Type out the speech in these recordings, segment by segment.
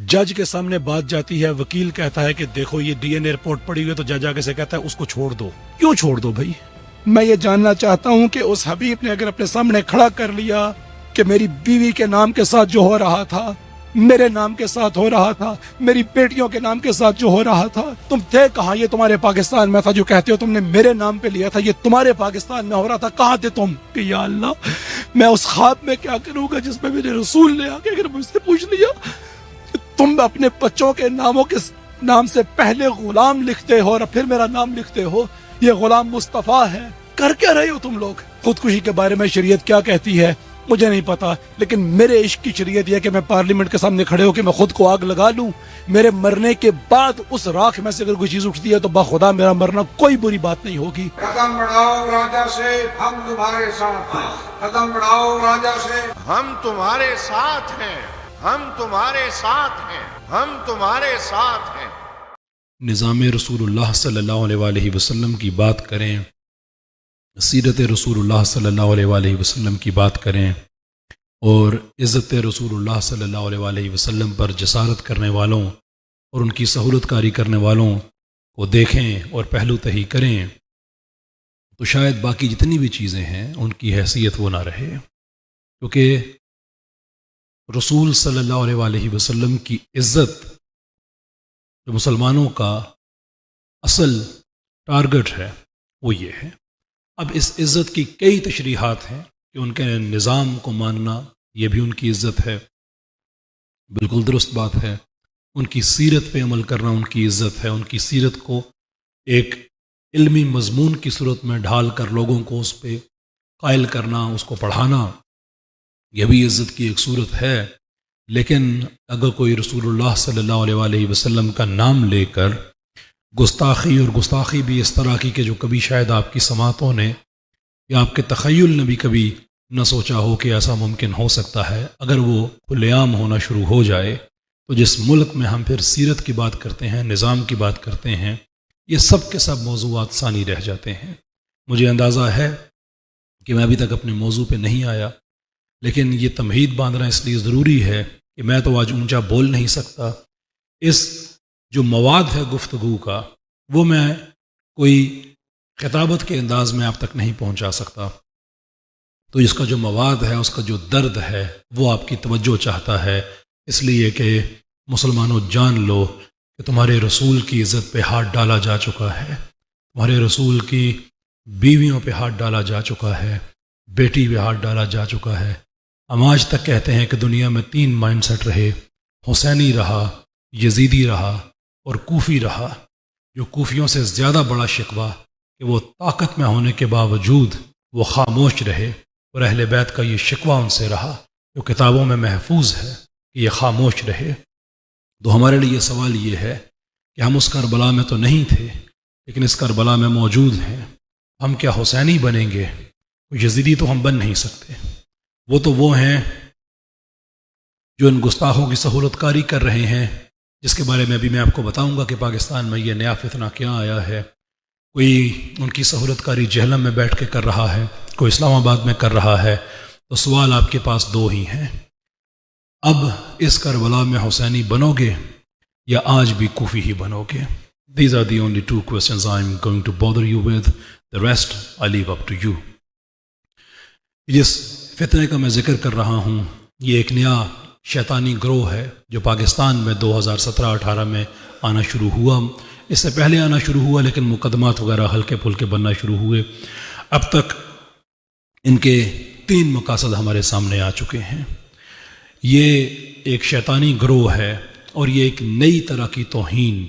جج کے سامنے بات جاتی ہے، وکیل کہتا ہے کہ دیکھو یہ ڈی این اے رپورٹ پڑی ہوئی، تو جج آگے سے کہتا ہے اس کو چھوڑ دو۔ کیوں چھوڑ دو بھائی؟ میں یہ جاننا چاہتا ہوں کہ اس حبیب نے اگر اپنے سامنے کھڑا کر لیا کہ میری بیوی کے نام کے ساتھ جو ہو رہا تھا، میرے نام کے ساتھ ہو رہا تھا، میری بیٹیوں کے نام کے ساتھ جو ہو رہا تھا، تم تھے کہاں؟ یہ تمہارے پاکستان میں تھا جو کہتے ہو تم نے میرے نام پہ لیا تھا، یہ تمہارے پاکستان میں ہو رہا تھا، کہاں تھے تم؟ کہ یا اللہ میں اس خواب میں کیا کروں گا جس میں میرے رسول نے آ کے اگر مجھ سے پوچھ لیا تم اپنے بچوں کے ناموں کے نام سے پہلے غلام لکھتے ہو اور پھر میرا نام لکھتے ہو، یہ غلام مصطفیٰ ہے، کر کیا رہے ہو تم لوگ؟ خودکشی کے بارے میں شریعت کیا کہتی ہے مجھے نہیں پتا، لیکن میرے عشق کی شریعت یہ کہ میں پارلیمنٹ کے سامنے کھڑے ہو کے میں خود کو آگ لگا لوں، میرے مرنے کے بعد اس راکھ میں سے اگر کوئی چیز اٹھتی ہے تو بخدا میرا مرنا کوئی بری بات نہیں ہوگی۔ قدم بڑھاؤ راجا سے، ہم تمہارے ساتھ ہیں۔ قدم بڑھاؤ راجا سے، ہم تمہارے ساتھ ہیں، ہم تمہارے ساتھ ہیں، ہم تمہارے ساتھ ہیں۔ نظام رسول اللہ صلی اللہ علیہ وآلہ وسلم کی بات کریں، سیرت رسول اللہ صلی اللہ علیہ وآلہ وسلم کی بات کریں، اور عزت رسول اللہ صلی اللہ علیہ وآلہ وسلم پر جسارت کرنے والوں اور ان کی سہولت کاری کرنے والوں کو دیکھیں اور پہلو تہی کریں تو شاید باقی جتنی بھی چیزیں ہیں ان کی حیثیت وہ نہ رہے، کیونکہ رسول صلی اللہ علیہ وآلہ وسلم کی عزت جو مسلمانوں کا اصل ٹارگٹ ہے وہ یہ ہے۔ اب اس عزت کی کئی تشریحات ہیں کہ ان کے نظام کو ماننا یہ بھی ان کی عزت ہے، بالکل درست بات ہے، ان کی سیرت پہ عمل کرنا ان کی عزت ہے، ان کی سیرت کو ایک علمی مضمون کی صورت میں ڈھال کر لوگوں کو اس پہ قائل کرنا، اس کو پڑھانا، یہ بھی عزت کی ایک صورت ہے۔ لیکن اگر کوئی رسول اللہ صلی اللہ علیہ وآلہ وسلم کا نام لے کر گستاخی، اور گستاخی بھی اس طرح کی کہ جو کبھی شاید آپ کی سماعتوں نے یا آپ کے تخیل نے بھی کبھی نہ سوچا ہو کہ ایسا ممکن ہو سکتا ہے، اگر وہ کھلے عام ہونا شروع ہو جائے تو جس ملک میں ہم پھر سیرت کی بات کرتے ہیں، نظام کی بات کرتے ہیں، یہ سب کے سب موضوعات ثانی رہ جاتے ہیں۔ مجھے اندازہ ہے کہ میں ابھی تک اپنے موضوع پہ نہیں آیا، لیکن یہ تمہید باندھنا اس لیے ضروری ہے کہ میں تو آج اونچا بول نہیں سکتا۔ اس جو مواد ہے گفتگو کا وہ میں کوئی خطابت کے انداز میں آپ تک نہیں پہنچا سکتا، تو اس کا جو مواد ہے، اس کا جو درد ہے وہ آپ کی توجہ چاہتا ہے، اس لیے کہ مسلمانوں جان لو کہ تمہارے رسول کی عزت پہ ہاتھ ڈالا جا چکا ہے، تمہارے رسول کی بیویوں پہ ہاتھ ڈالا جا چکا ہے، بیٹی پہ ہاتھ ڈالا جا چکا ہے۔ ہم آج تک کہتے ہیں کہ دنیا میں 3 مائنڈ سیٹ رہے، حسینی رہا، یزیدی رہا اور کوفی رہا۔ جو کوفیوں سے زیادہ بڑا شکوہ کہ وہ طاقت میں ہونے کے باوجود وہ خاموش رہے، اور اہل بیت کا یہ شکوہ ان سے رہا جو کتابوں میں محفوظ ہے کہ یہ خاموش رہے۔ تو ہمارے لیے سوال یہ ہے کہ ہم اس کربلا میں تو نہیں تھے، لیکن اس کربلا میں موجود ہیں، ہم کیا حسینی بنیں گے؟ یزیدی تو ہم بن نہیں سکتے۔ وہ ہیں جو ان گستاخوں کی سہولت کاری کر رہے ہیں، جس کے بارے میں ابھی میں آپ کو بتاؤں گا کہ پاکستان میں یہ نیا فتنہ کیا آیا ہے۔ کوئی ان کی سہولت کاری جہلم میں بیٹھ کے کر رہا ہے، کوئی اسلام آباد میں کر رہا ہے، تو سوال آپ کے پاس 2 ہی ہیں، اب اس کربلا میں حسینی بنو گے یا آج بھی کوفی ہی بنو گے؟ These are the only 2 questions I'm going to bother you with. The rest I leave up to you. جس فتنے کا میں ذکر کر رہا ہوں یہ ایک نیا شیطانی گروہ ہے جو پاکستان میں 2017-18 میں آنا شروع ہوا۔ اس سے پہلے آنا شروع ہوا لیکن مقدمات وغیرہ ہلکے پھلکے بننا شروع ہوئے۔ اب تک ان کے 3 مقاصد ہمارے سامنے آ چکے ہیں۔ یہ ایک شیطانی گروہ ہے اور یہ ایک نئی طرح کی توہین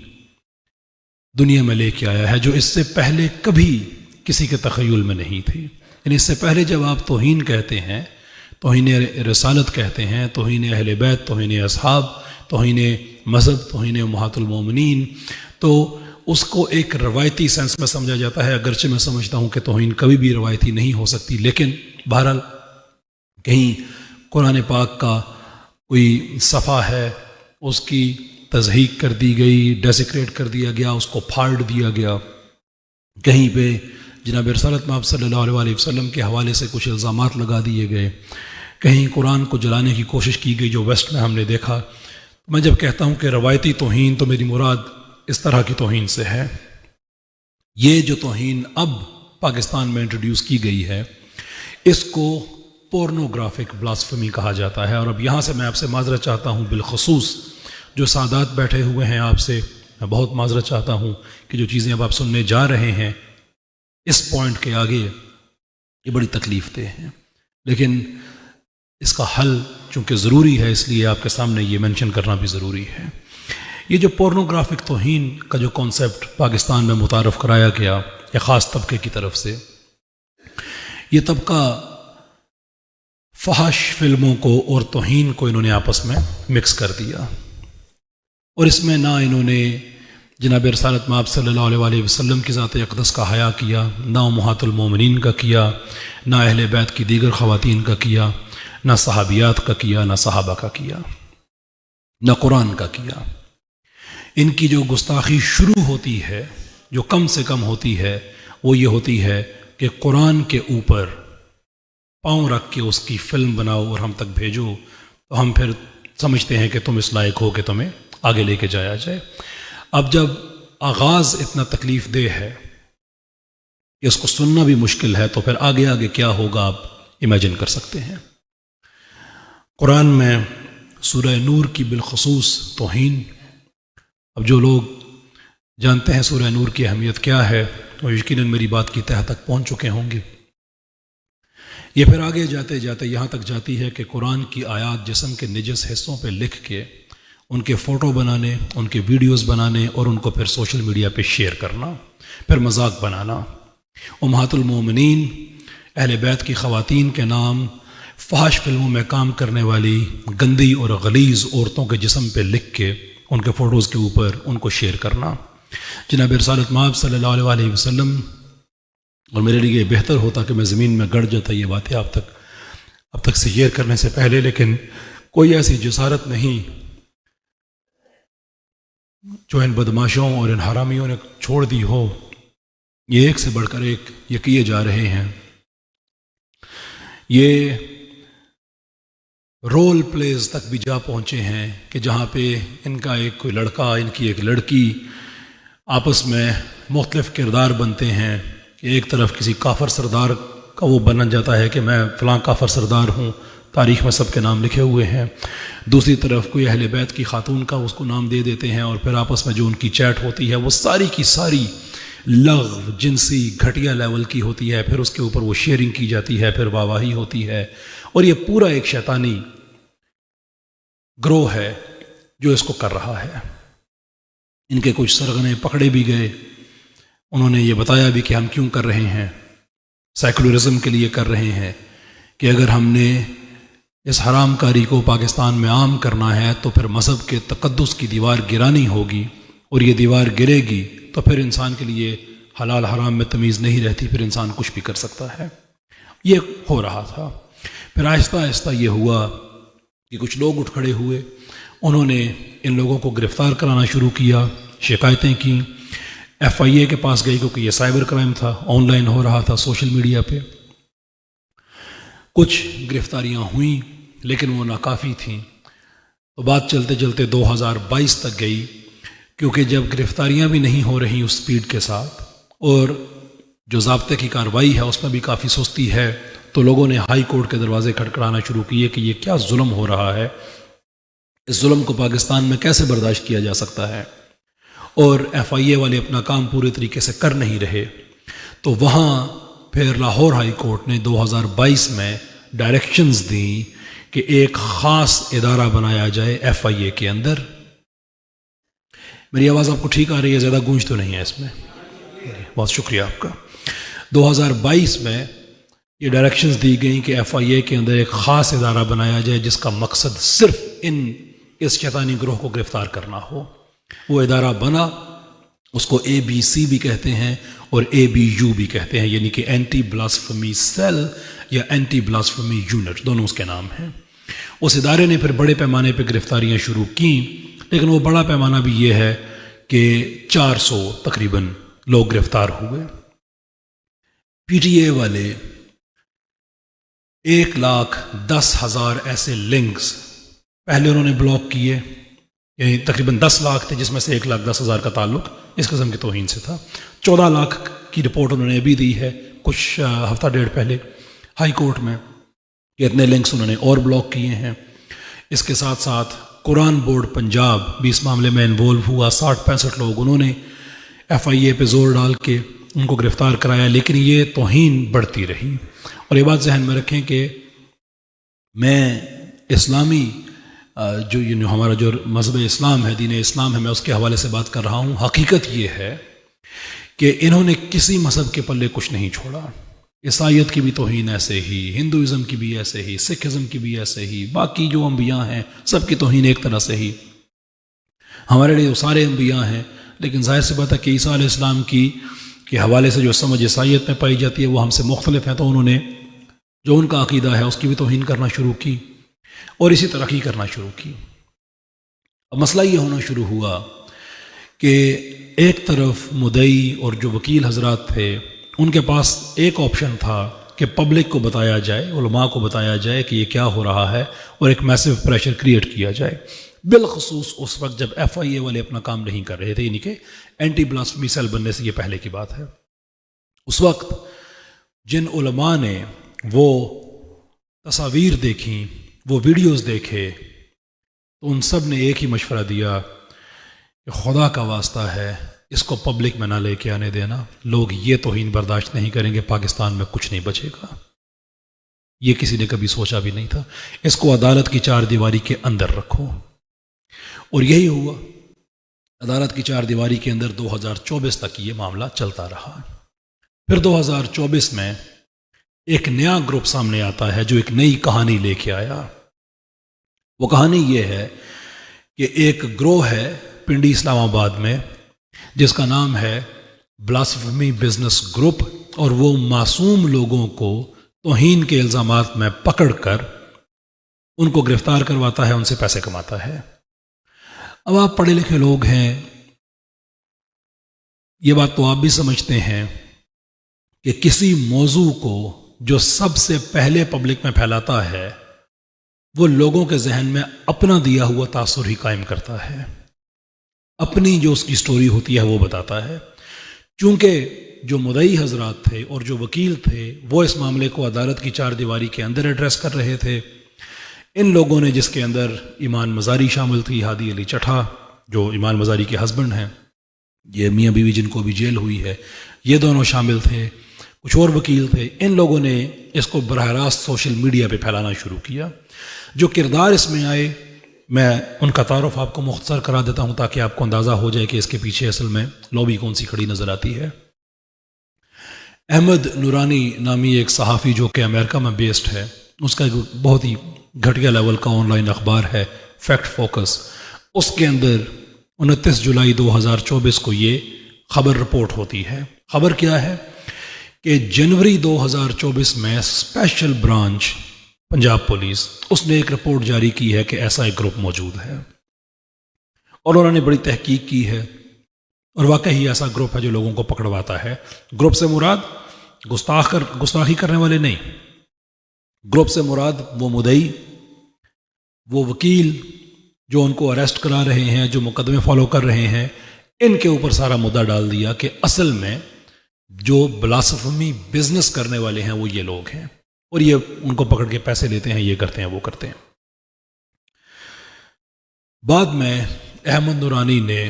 دنیا میں لے کے آیا ہے جو اس سے پہلے کبھی کسی کے تخیل میں نہیں تھی۔ یعنی اس سے پہلے جب آپ توہین کہتے ہیں، توہین رسالت کہتے ہیں، توہین اہل بیت، توہین اصحاب، توہین مذہب، توہین امہات المومنین، تو اس کو ایک روایتی سینس میں سمجھا جاتا ہے، اگرچہ میں سمجھتا ہوں کہ توہین کبھی بھی روایتی نہیں ہو سکتی، لیکن بہرحال کہیں قرآن پاک کا کوئی صفحہ ہے اس کی تضحیق کر دی گئی، ڈیسیکریٹ کر دیا گیا، اس کو پھاڑ دیا گیا، کہیں پہ جناب رسالت مآب صلی اللہ علیہ وآلہ وسلم کے حوالے سے کچھ الزامات لگا دیے گئے، کہیں قرآن کو جلانے کی کوشش کی گئی جو ویسٹ میں ہم نے دیکھا۔ میں جب کہتا ہوں کہ روایتی توہین تو میری مراد اس طرح کی توہین سے ہے. یہ جو توہین اب پاکستان میں انٹروڈیوس کی گئی ہے اس کو پورنوگرافک بلاسفمی کہا جاتا ہے. اور اب یہاں سے میں آپ سے معذرت چاہتا ہوں، بالخصوص جو سادات بیٹھے ہوئے ہیں آپ سے میں بہت معذرت چاہتا ہوں کہ جو چیزیں اب آپ سننے جا رہے ہیں اس پوائنٹ کے آگے یہ بڑی تکلیف دہ ہیں، لیکن اس کا حل چونکہ ضروری ہے اس لیے آپ کے سامنے یہ مینشن کرنا بھی ضروری ہے. یہ جو پورنوگرافک توہین کا جو کانسیپٹ پاکستان میں متعارف کرایا گیا یا خاص طبقے کی طرف سے، یہ طبقہ فحش فلموں کو اور توہین کو انہوں نے آپس میں مکس کر دیا، اور اس میں نہ انہوں نے جناب رسالت مآب صلی اللہ علیہ وآلہ وسلم کی ذات اقدس کا حیا کیا، نہ امہات المومنین کا کیا، نہ اہل بیت کی دیگر خواتین کا کیا، نہ صحابیات کا کیا، نہ صحابہ کا کیا، نہ قرآن کا کیا. ان کی جو گستاخی شروع ہوتی ہے، جو کم سے کم ہوتی ہے، وہ یہ ہوتی ہے کہ قرآن کے اوپر پاؤں رکھ کے اس کی فلم بناؤ اور ہم تک بھیجو، تو ہم پھر سمجھتے ہیں کہ تم اس لائق ہو کہ تمہیں آگے لے کے جایا جائے. اب جب آغاز اتنا تکلیف دہ ہے کہ اس کو سننا بھی مشکل ہے، تو پھر آگے آگے کیا ہوگا آپ امیجن کر سکتے ہیں. قرآن میں سورہ نور کی بالخصوص توہین، اب جو لوگ جانتے ہیں سورہ نور کی اہمیت کیا ہے وہ یقیناً میری بات کی تہہ تک پہنچ چکے ہوں گے. یہ پھر آگے جاتے جاتے یہاں تک جاتی ہے کہ قرآن کی آیات جسم کے نجس حصوں پہ لکھ کے ان کے فوٹو بنانے، ان کے ویڈیوز بنانے اور ان کو پھر سوشل میڈیا پہ شیئر کرنا، پھر مذاق بنانا. امہات المومنین، اہل بیت کی خواتین کے نام فحش فلموں میں کام کرنے والی گندی اور غلیظ عورتوں کے جسم پہ لکھ کے ان کے فوٹوز کے اوپر ان کو شیئر کرنا. جناب رسالت مآب صلی اللہ علیہ وآلہ وسلم، اور میرے لیے یہ بہتر ہوتا کہ میں زمین میں گڑ جاتا یہ باتیں اب تک سے شیئر کرنے سے پہلے، لیکن کوئی ایسی جسارت نہیں جو ان بدماشوں اور ان حرامیوں نے چھوڑ دی ہو. یہ ایک سے بڑھ کر ایک یہ کیے جا رہے ہیں. یہ رول پلیز تک بھی جا پہنچے ہیں کہ جہاں پہ ان کا ایک کوئی لڑکا، ان کی ایک لڑکی آپس میں مختلف کردار بنتے ہیں. ایک طرف کسی کافر سردار کا وہ بن جاتا ہے کہ میں فلاں کافر سردار ہوں، تاریخ میں سب کے نام لکھے ہوئے ہیں. دوسری طرف کوئی اہل بیت کی خاتون کا اس کو نام دے دیتے ہیں، اور پھر آپس میں جو ان کی چیٹ ہوتی ہے وہ ساری کی ساری لغو، جنسی، گھٹیا لیول کی ہوتی ہے. پھر اس کے اوپر وہ شیئرنگ کی جاتی ہے، پھر واہواہی ہوتی ہے. اور یہ پورا ایک شیطانی گروہ ہے جو اس کو کر رہا ہے. ان کے کچھ سرغنے پکڑے بھی گئے، انہوں نے یہ بتایا بھی کہ ہم کیوں کر رہے ہیں. سیکولرزم کے لیے کر رہے ہیں کہ اگر ہم نے اس حرام کاری کو پاکستان میں عام کرنا ہے تو پھر مذہب کے تقدس کی دیوار گرانی ہوگی، اور یہ دیوار گرے گی تو پھر انسان کے لیے حلال حرام میں تمیز نہیں رہتی، پھر انسان کچھ بھی کر سکتا ہے. یہ ہو رہا تھا. پھر آہستہ آہستہ یہ ہوا کہ کچھ لوگ اٹھ کھڑے ہوئے، انہوں نے ان لوگوں کو گرفتار کرانا شروع کیا، شکایتیں کیں. FIA کے پاس گئی کیونکہ یہ سائبر کرائم تھا، آن لائن ہو رہا تھا سوشل میڈیا پہ. کچھ گرفتاریاں ہوئیں لیکن وہ ناکافی تھیں. تو بات چلتے چلتے 2022 تک گئی، کیونکہ جب گرفتاریاں بھی نہیں ہو رہی اس سپیڈ کے ساتھ اور جو ضابطے کی کارروائی ہے اس میں بھی کافی سستی ہے، تو لوگوں نے ہائی کورٹ کے دروازے کھٹکھڑانا شروع کیے کہ یہ کیا ظلم ہو رہا ہے، اس ظلم کو پاکستان میں کیسے برداشت کیا جا سکتا ہے. اور FIA والے اپنا کام پورے طریقے سے کر نہیں رہے. تو وہاں پھر لاہور ہائی کورٹ نے 2022 میں ڈائریکشنز دیں کہ ایک خاص ادارہ بنایا جائے FIA کے اندر. میری آواز آپ کو ٹھیک آ رہی ہے؟ زیادہ گونج تو نہیں ہے اس میں؟ بہت شکریہ آپ کا. 2022 میں یہ ڈائریکشنز دی گئیں کہ FIA کے اندر ایک خاص ادارہ بنایا جائے جس کا مقصد صرف اس شیطانی گروہ کو گرفتار کرنا ہو. وہ ادارہ بنا، اس کو ABC بھی کہتے ہیں اور ABU بھی کہتے ہیں، یعنی کہ اینٹی بلاسفمی سیل یا اینٹی بلاسفمی یونٹ، دونوں اس کے نام ہیں. اس ادارے نے پھر بڑے پیمانے پہ گرفتاریاں شروع کیں، لیکن وہ بڑا پیمانہ بھی یہ ہے کہ 400 تقریباً لوگ گرفتار ہوئے. PTA والے 1,10,000 ایسے لنکس پہلے انہوں نے بلاک کیے، یعنی تقریباً 10 لاکھ تھے، جس میں سے 1,10,000 کا تعلق اس قسم کی توہین سے تھا۔ 14 لاکھ کی رپورٹ انہوں نے ابھی دی ہے کچھ ہفتہ ڈیڑھ پہلے ہائی کورٹ میں کہ اتنے لنکس انہوں نے اور بلاک کیے ہیں۔ اس کے ساتھ ساتھ قرآن بورڈ پنجاب بھی اس معاملے میں انوالو ہوا، 60-65 لوگ انہوں نے FIA پہ زور ڈال کے ان کو گرفتار کرایا، لیکن یہ توہین بڑھتی رہی۔ اور یہ بات ذہن میں رکھیں کہ میں اسلامی جو ہمارا جو مذہب اسلام ہے، دین اسلام ہے، میں اس کے حوالے سے بات کر رہا ہوں۔ حقیقت یہ ہے کہ انہوں نے کسی مذہب کے پلے کچھ نہیں چھوڑا۔ عیسائیت کی بھی توہین ایسے ہی، ہندوازم کی بھی ایسے ہی، سکھ ازم کی بھی ایسے ہی، باقی جو انبیاء ہیں سب کی توہین ایک طرح سے ہی۔ ہمارے لیے وہ سارے انبیاء ہیں، لیکن ظاہر سی بات ہے کہ عیسیٰ علیہ السلام کی کے حوالے سے جو سمجھ عیسائیت میں پائی جاتی ہے وہ ہم سے مختلف ہے، تو انہوں نے جو ان کا عقیدہ ہے اس کی بھی توہین کرنا شروع کی اور اسی ترقی کرنا شروع کی۔ اب مسئلہ یہ ہونا شروع ہوا کہ ایک طرف مدعی اور جو وکیل حضرات تھے ان کے پاس ایک آپشن تھا کہ پبلک کو بتایا جائے، علماء کو بتایا جائے کہ یہ کیا ہو رہا ہے اور ایک میسو پریشر کریٹ کیا جائے، بالخصوص اس وقت جب FIA والے اپنا کام نہیں کر رہے تھے، یعنی کہ اینٹی بلاسفمی سیل بننے سے یہ پہلے کی بات ہے۔ اس وقت جن علماء نے وہ تصاویر دیکھیں، وہ ویڈیوز دیکھے، تو ان سب نے ایک ہی مشورہ دیا کہ خدا کا واسطہ ہے اس کو پبلک میں نہ لے کے آنے دینا، لوگ یہ توہین برداشت نہیں کریں گے، پاکستان میں کچھ نہیں بچے گا۔ یہ کسی نے کبھی سوچا بھی نہیں تھا، اس کو عدالت کی چار دیواری کے اندر رکھو، اور یہی ہوا۔ عدالت کی چار دیواری کے اندر 2024 تک یہ معاملہ چلتا رہا۔ پھر 2024 میں ایک نیا گروپ سامنے آتا ہے جو ایک نئی کہانی لے کے آیا۔ وہ کہانی یہ ہے کہ ایک گروہ ہے پنڈی اسلام آباد میں جس کا نام ہے بلاسفمی بزنس گروپ، اور وہ معصوم لوگوں کو توہین کے الزامات میں پکڑ کر ان کو گرفتار کرواتا ہے، ان سے پیسے کماتا ہے۔ اب آپ پڑھے لکھے لوگ ہیں، یہ بات تو آپ بھی سمجھتے ہیں کہ کسی موضوع کو جو سب سے پہلے پبلک میں پھیلاتا ہے وہ لوگوں کے ذہن میں اپنا دیا ہوا تاثر ہی قائم کرتا ہے، اپنی جو اس کی سٹوری ہوتی ہے وہ بتاتا ہے۔ چونکہ جو مدعی حضرات تھے اور جو وکیل تھے وہ اس معاملے کو عدالت کی چار دیواری کے اندر ایڈریس کر رہے تھے، ان لوگوں نے، جس کے اندر ایمان مزاری شامل تھی، ہادی علی چٹھا جو ایمان مزاری کے ہسبینڈ ہیں، یہ میاں بیوی جن کو بھی جیل ہوئی ہے، یہ دونوں شامل تھے، کچھ اور وکیل تھے، ان لوگوں نے اس کو براہ راست سوشل میڈیا پہ پھیلانا شروع کیا۔ جو کردار اس میں آئے میں ان کا تعارف آپ کو مختصر کرا دیتا ہوں تاکہ آپ کو اندازہ ہو جائے کہ اس کے پیچھے اصل میں لابی کون سی کھڑی نظر آتی ہے۔ احمد نورانی نامی ایک صحافی جو کہ امریکہ میں بیسڈ ہے، اس کا ایک بہت ہی گھٹیا لیول کا آن لائن اخبار ہے فیکٹ فوکس، اس کے اندر 29 جولائی 2024 کو یہ خبر رپورٹ ہوتی ہے۔ خبر کیا ہے کہ جنوری 2024 میں اسپیشل برانچ پنجاب پولیس اس نے ایک رپورٹ جاری کی ہے کہ ایسا ایک گروپ موجود ہے، اور انہوں نے بڑی تحقیق کی ہے، اور واقعی ایسا گروپ ہے جو لوگوں کو پکڑواتا ہے۔ گروپ سے مراد گستاخی کرنے والے نہیں، گروپ سے مراد وہ مدعی، وہ وکیل جو ان کو اریسٹ کرا رہے ہیں، جو مقدمے فالو کر رہے ہیں، ان کے اوپر سارا مدعا ڈال دیا کہ اصل میں جو بلاسفمی بزنس کرنے والے ہیں وہ یہ لوگ ہیں، اور یہ ان کو پکڑ کے پیسے لیتے ہیں، یہ کرتے ہیں، وہ کرتے ہیں۔ بعد میں احمد نورانی نے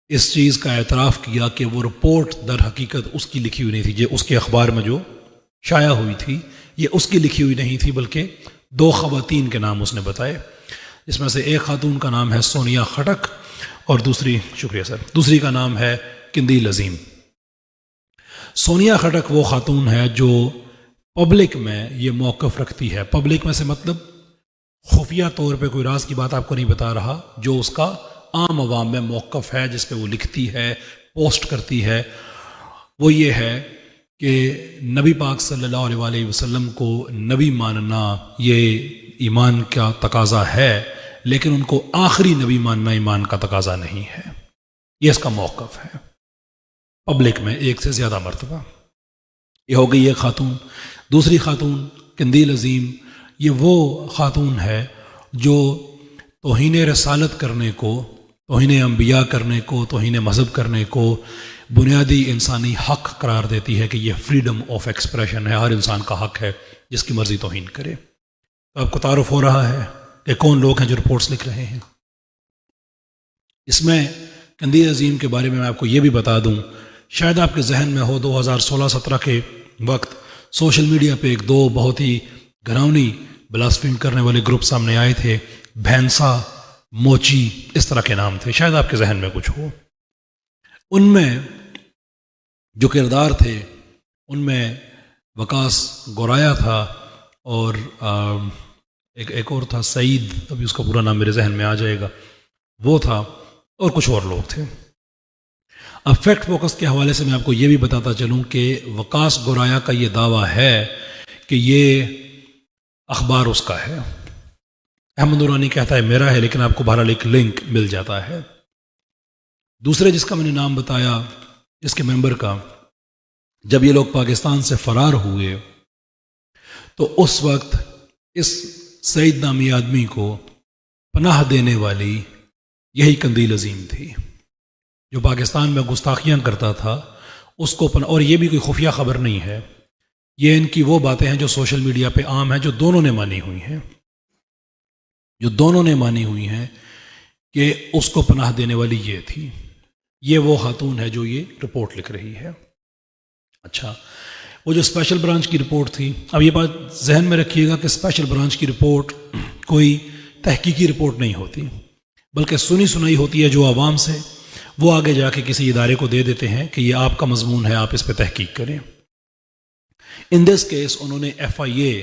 اس چیز کا اعتراف کیا کہ وہ رپورٹ در حقیقت اس کی لکھی ہوئی نہیں تھی، یہ اس کے اخبار میں جو شائع ہوئی تھی یہ اس کی لکھی ہوئی نہیں تھی، بلکہ 2 خواتین کے نام اس نے بتائے، جس میں سے ایک خاتون کا نام ہے سونیا خٹک اور دوسری کا نام ہے قندیل عظیم۔ سونیا خٹک وہ خاتون ہے جو پبلک میں یہ موقف رکھتی ہے، پبلک میں سے مطلب خفیہ طور پہ کوئی راز کی بات آپ کو نہیں بتا رہا، جو اس کا عام عوام میں موقف ہے، جس پہ وہ لکھتی ہے، پوسٹ کرتی ہے، وہ یہ ہے کہ نبی پاک صلی اللہ علیہ وآلہ وسلم کو نبی ماننا یہ ایمان کا تقاضا ہے، لیکن ان کو آخری نبی ماننا ایمان کا تقاضا نہیں ہے۔ یہ اس کا موقف ہے پبلک میں ایک سے زیادہ مرتبہ۔ یہ ہو گئی ایک خاتون۔ دوسری خاتون قندیل عظیم، یہ وہ خاتون ہے جو توہین رسالت کرنے کو، توہین انبیاء کرنے کو، توہین مذہب کرنے کو بنیادی انسانی حق قرار دیتی ہے کہ یہ فریڈم آف ایکسپریشن ہے، ہر انسان کا حق ہے جس کی مرضی توہین کرے۔ تو آپ کو تعارف ہو رہا ہے کہ کون لوگ ہیں جو رپورٹس لکھ رہے ہیں۔ اس میں قندیل عظیم کے بارے میں آپ کو یہ بھی بتا دوں، شاید آپ کے ذہن میں ہو 2016-17 کے وقت سوشل میڈیا پہ ایک دو بہت ہی گھناؤنی بلاسفیم کرنے والے گروپ سامنے آئے تھے، بھینسا، موچی، اس طرح کے نام تھے، شاید آپ کے ذہن میں کچھ ہو۔ ان میں جو کردار تھے ان میں وکاس گورایا تھا، اور ایک اور تھا سعید، ابھی اس کا پورا نام میرے ذہن میں آ جائے گا، وہ تھا، اور کچھ اور لوگ تھے۔ اب فیکٹ فوکس کے حوالے سے میں آپ کو یہ بھی بتاتا چلوں کہ وکاس گورایا کا یہ دعویٰ ہے کہ یہ اخبار اس کا ہے، احمد نورانی کہتا ہے میرا ہے، لیکن آپ کو بہرحال ایک لنک مل جاتا ہے۔ دوسرے جس کا میں نے نام بتایا اس کے ممبر کا، جب یہ لوگ پاکستان سے فرار ہوئے تو اس وقت اس سعید نامی آدمی کو پناہ دینے والی یہی قندیل عظیم تھی، جو پاکستان میں گستاخیاں کرتا تھا، اس کو اور یہ بھی کوئی خفیہ خبر نہیں ہے، یہ ان کی وہ باتیں ہیں جو سوشل میڈیا پہ عام ہیں، جو دونوں نے مانی ہوئی ہیں کہ اس کو پناہ دینے والی یہ تھی، یہ وہ خاتون ہے جو یہ رپورٹ لکھ رہی ہے۔ اچھا، وہ جو اسپیشل برانچ کی رپورٹ تھی، اب یہ بات ذہن میں رکھیے گا کہ اسپیشل برانچ کی رپورٹ کوئی تحقیقی رپورٹ نہیں ہوتی، بلکہ سنی سنائی ہوتی ہے جو عوام سے، وہ آگے جا کے کسی ادارے کو دے دیتے ہیں کہ یہ آپ کا مضمون ہے، آپ اس پہ تحقیق کریں۔ ان دس کیس انہوں نے FIA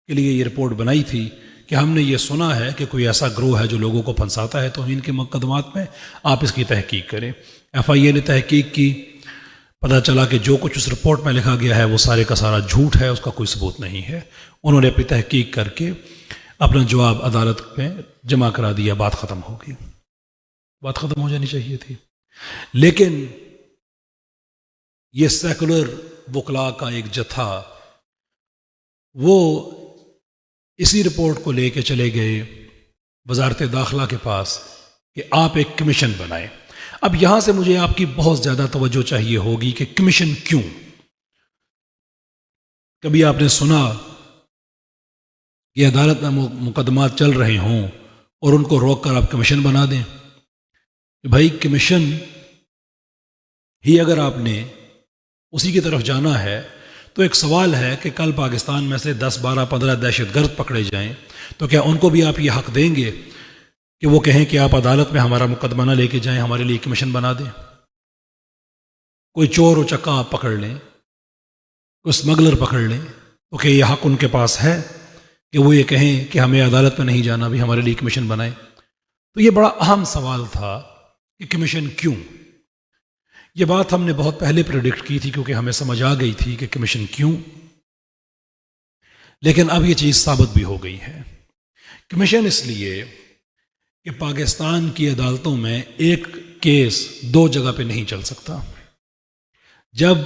کے لیے یہ رپورٹ بنائی تھی کہ ہم نے یہ سنا ہے کہ کوئی ایسا گروہ ہے جو لوگوں کو پھنساتا ہے توہین کے مقدمات میں، آپ اس کی تحقیق کریں۔ FIA نے تحقیق کی، پتہ چلا کہ جو کچھ اس رپورٹ میں لکھا گیا ہے وہ سارے کا سارا جھوٹ ہے، اس کا کوئی ثبوت نہیں ہے۔ انہوں نے اپنی تحقیق کر کے اپنا جواب عدالت میں جمع کرا دیا، بات ختم ہو گئی، بات ختم ہو جانی چاہیے تھی۔ لیکن یہ سیکولر وکلاء کا ایک جتھا، وہ اسی رپورٹ کو لے کے چلے گئے وزارت داخلہ کے پاس کہ آپ ایک کمیشن بنائیں۔ اب یہاں سے مجھے آپ کی بہت زیادہ توجہ چاہیے ہوگی کہ کمیشن کیوں؟ کبھی آپ نے سنا کہ عدالت میں مقدمات چل رہے ہوں اور ان کو روک کر آپ کمیشن بنا دیں؟ بھائی کمیشن ہی اگر آپ نے اسی کی طرف جانا ہے تو ایک سوال ہے کہ کل پاکستان میں سے 10 12 15 دہشت گرد پکڑے جائیں تو کیا ان کو بھی آپ یہ حق دیں گے کہ وہ کہیں کہ آپ عدالت میں ہمارا مقدمہ نہ لے کے جائیں، ہمارے لیے کمیشن بنا دیں؟ کوئی چور و چکا آپ پکڑ لیں، کوئی اسمگلر پکڑ لیں، تو کہ یہ حق ان کے پاس ہے کہ وہ یہ کہیں کہ ہمیں عدالت میں نہیں جانا، بھی ہمارے لیے کمیشن بنائیں؟ تو یہ بڑا اہم سوال تھا کہ کمیشن کیوں؟ یہ بات ہم نے بہت پہلے پریڈکٹ کی تھی کیونکہ ہمیں سمجھ آ گئی تھی کہ کمیشن کیوں، لیکن اب یہ چیز ثابت بھی ہو گئی ہے۔ کمیشن اس لیے کہ پاکستان کی عدالتوں میں ایک کیس 2 جگہ پہ نہیں چل سکتا۔ جب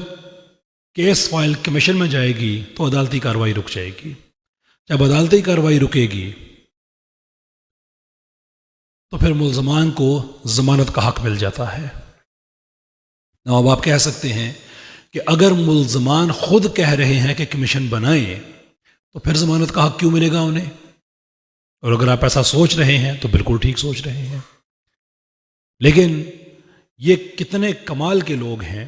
کیس فائل کمیشن میں جائے گی تو عدالتی کارروائی رک جائے گی، جب عدالتی کارروائی رکے گی تو پھر ملزمان کو ضمانت کا حق مل جاتا ہے۔ اب آپ کہہ سکتے ہیں کہ اگر ملزمان خود کہہ رہے ہیں کہ کمیشن بنائیں تو پھر ضمانت کا حق کیوں ملے گا انہیں؟ اور اگر آپ ایسا سوچ رہے ہیں تو بالکل ٹھیک سوچ رہے ہیں، لیکن یہ کتنے کمال کے لوگ ہیں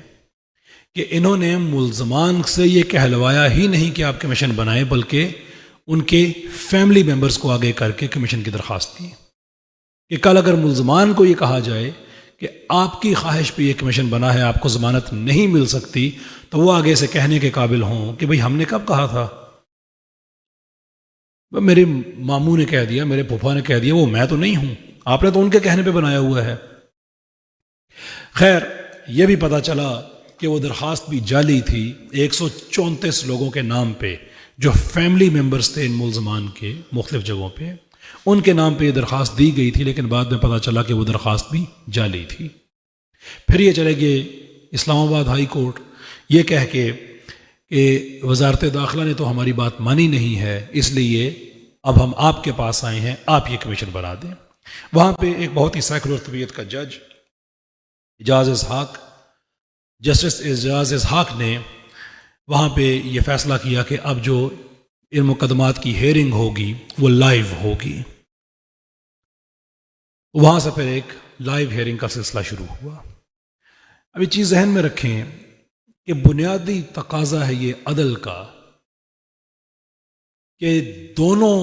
کہ انہوں نے ملزمان سے یہ کہلوایا ہی نہیں کہ آپ کمیشن بنائیں، بلکہ ان کے فیملی ممبرز کو آگے کر کے کمیشن کی درخواست کی کہ کل اگر ملزمان کو یہ کہا جائے کہ آپ کی خواہش پہ یہ کمیشن بنا ہے، آپ کو ضمانت نہیں مل سکتی، تو وہ آگے سے کہنے کے قابل ہوں کہ بھئی ہم نے کب کہا تھا، میرے ماموں نے کہہ دیا، میرے پھوپھا نے کہہ دیا، وہ میں تو نہیں ہوں، آپ نے تو ان کے کہنے پہ بنایا ہوا ہے۔ خیر، یہ بھی پتہ چلا کہ وہ درخواست بھی جعلی تھی، 134 لوگوں کے نام پہ جو فیملی ممبرز تھے ان ملزمان کے مختلف جگہوں پہ، ان کے نام پہ یہ درخواست دی گئی تھی، لیکن بعد میں پتہ چلا کہ وہ درخواست بھی جعلی تھی۔ پھر یہ چلے گئے اسلام آباد ہائی کورٹ، یہ کہہ کے کہ وزارت داخلہ نے تو ہماری بات مانی نہیں ہے، اس لیے اب ہم آپ کے پاس آئے ہیں، آپ یہ کمیشن بنا دیں۔ وہاں پہ ایک بہت ہی سیکولر طبیعت کا جج اعجاز اسحاق، جسٹس اعجاز اسحاق نے وہاں پہ یہ فیصلہ کیا کہ اب جو ان مقدمات کی ہیئرنگ ہوگی وہ لائیو ہوگی۔ وہاں سے پھر ایک لائیو ہیئرنگ کا سلسلہ شروع ہوا۔ اب یہ چیز ذہن میں رکھیں کہ بنیادی تقاضا ہے یہ عدل کا کہ دونوں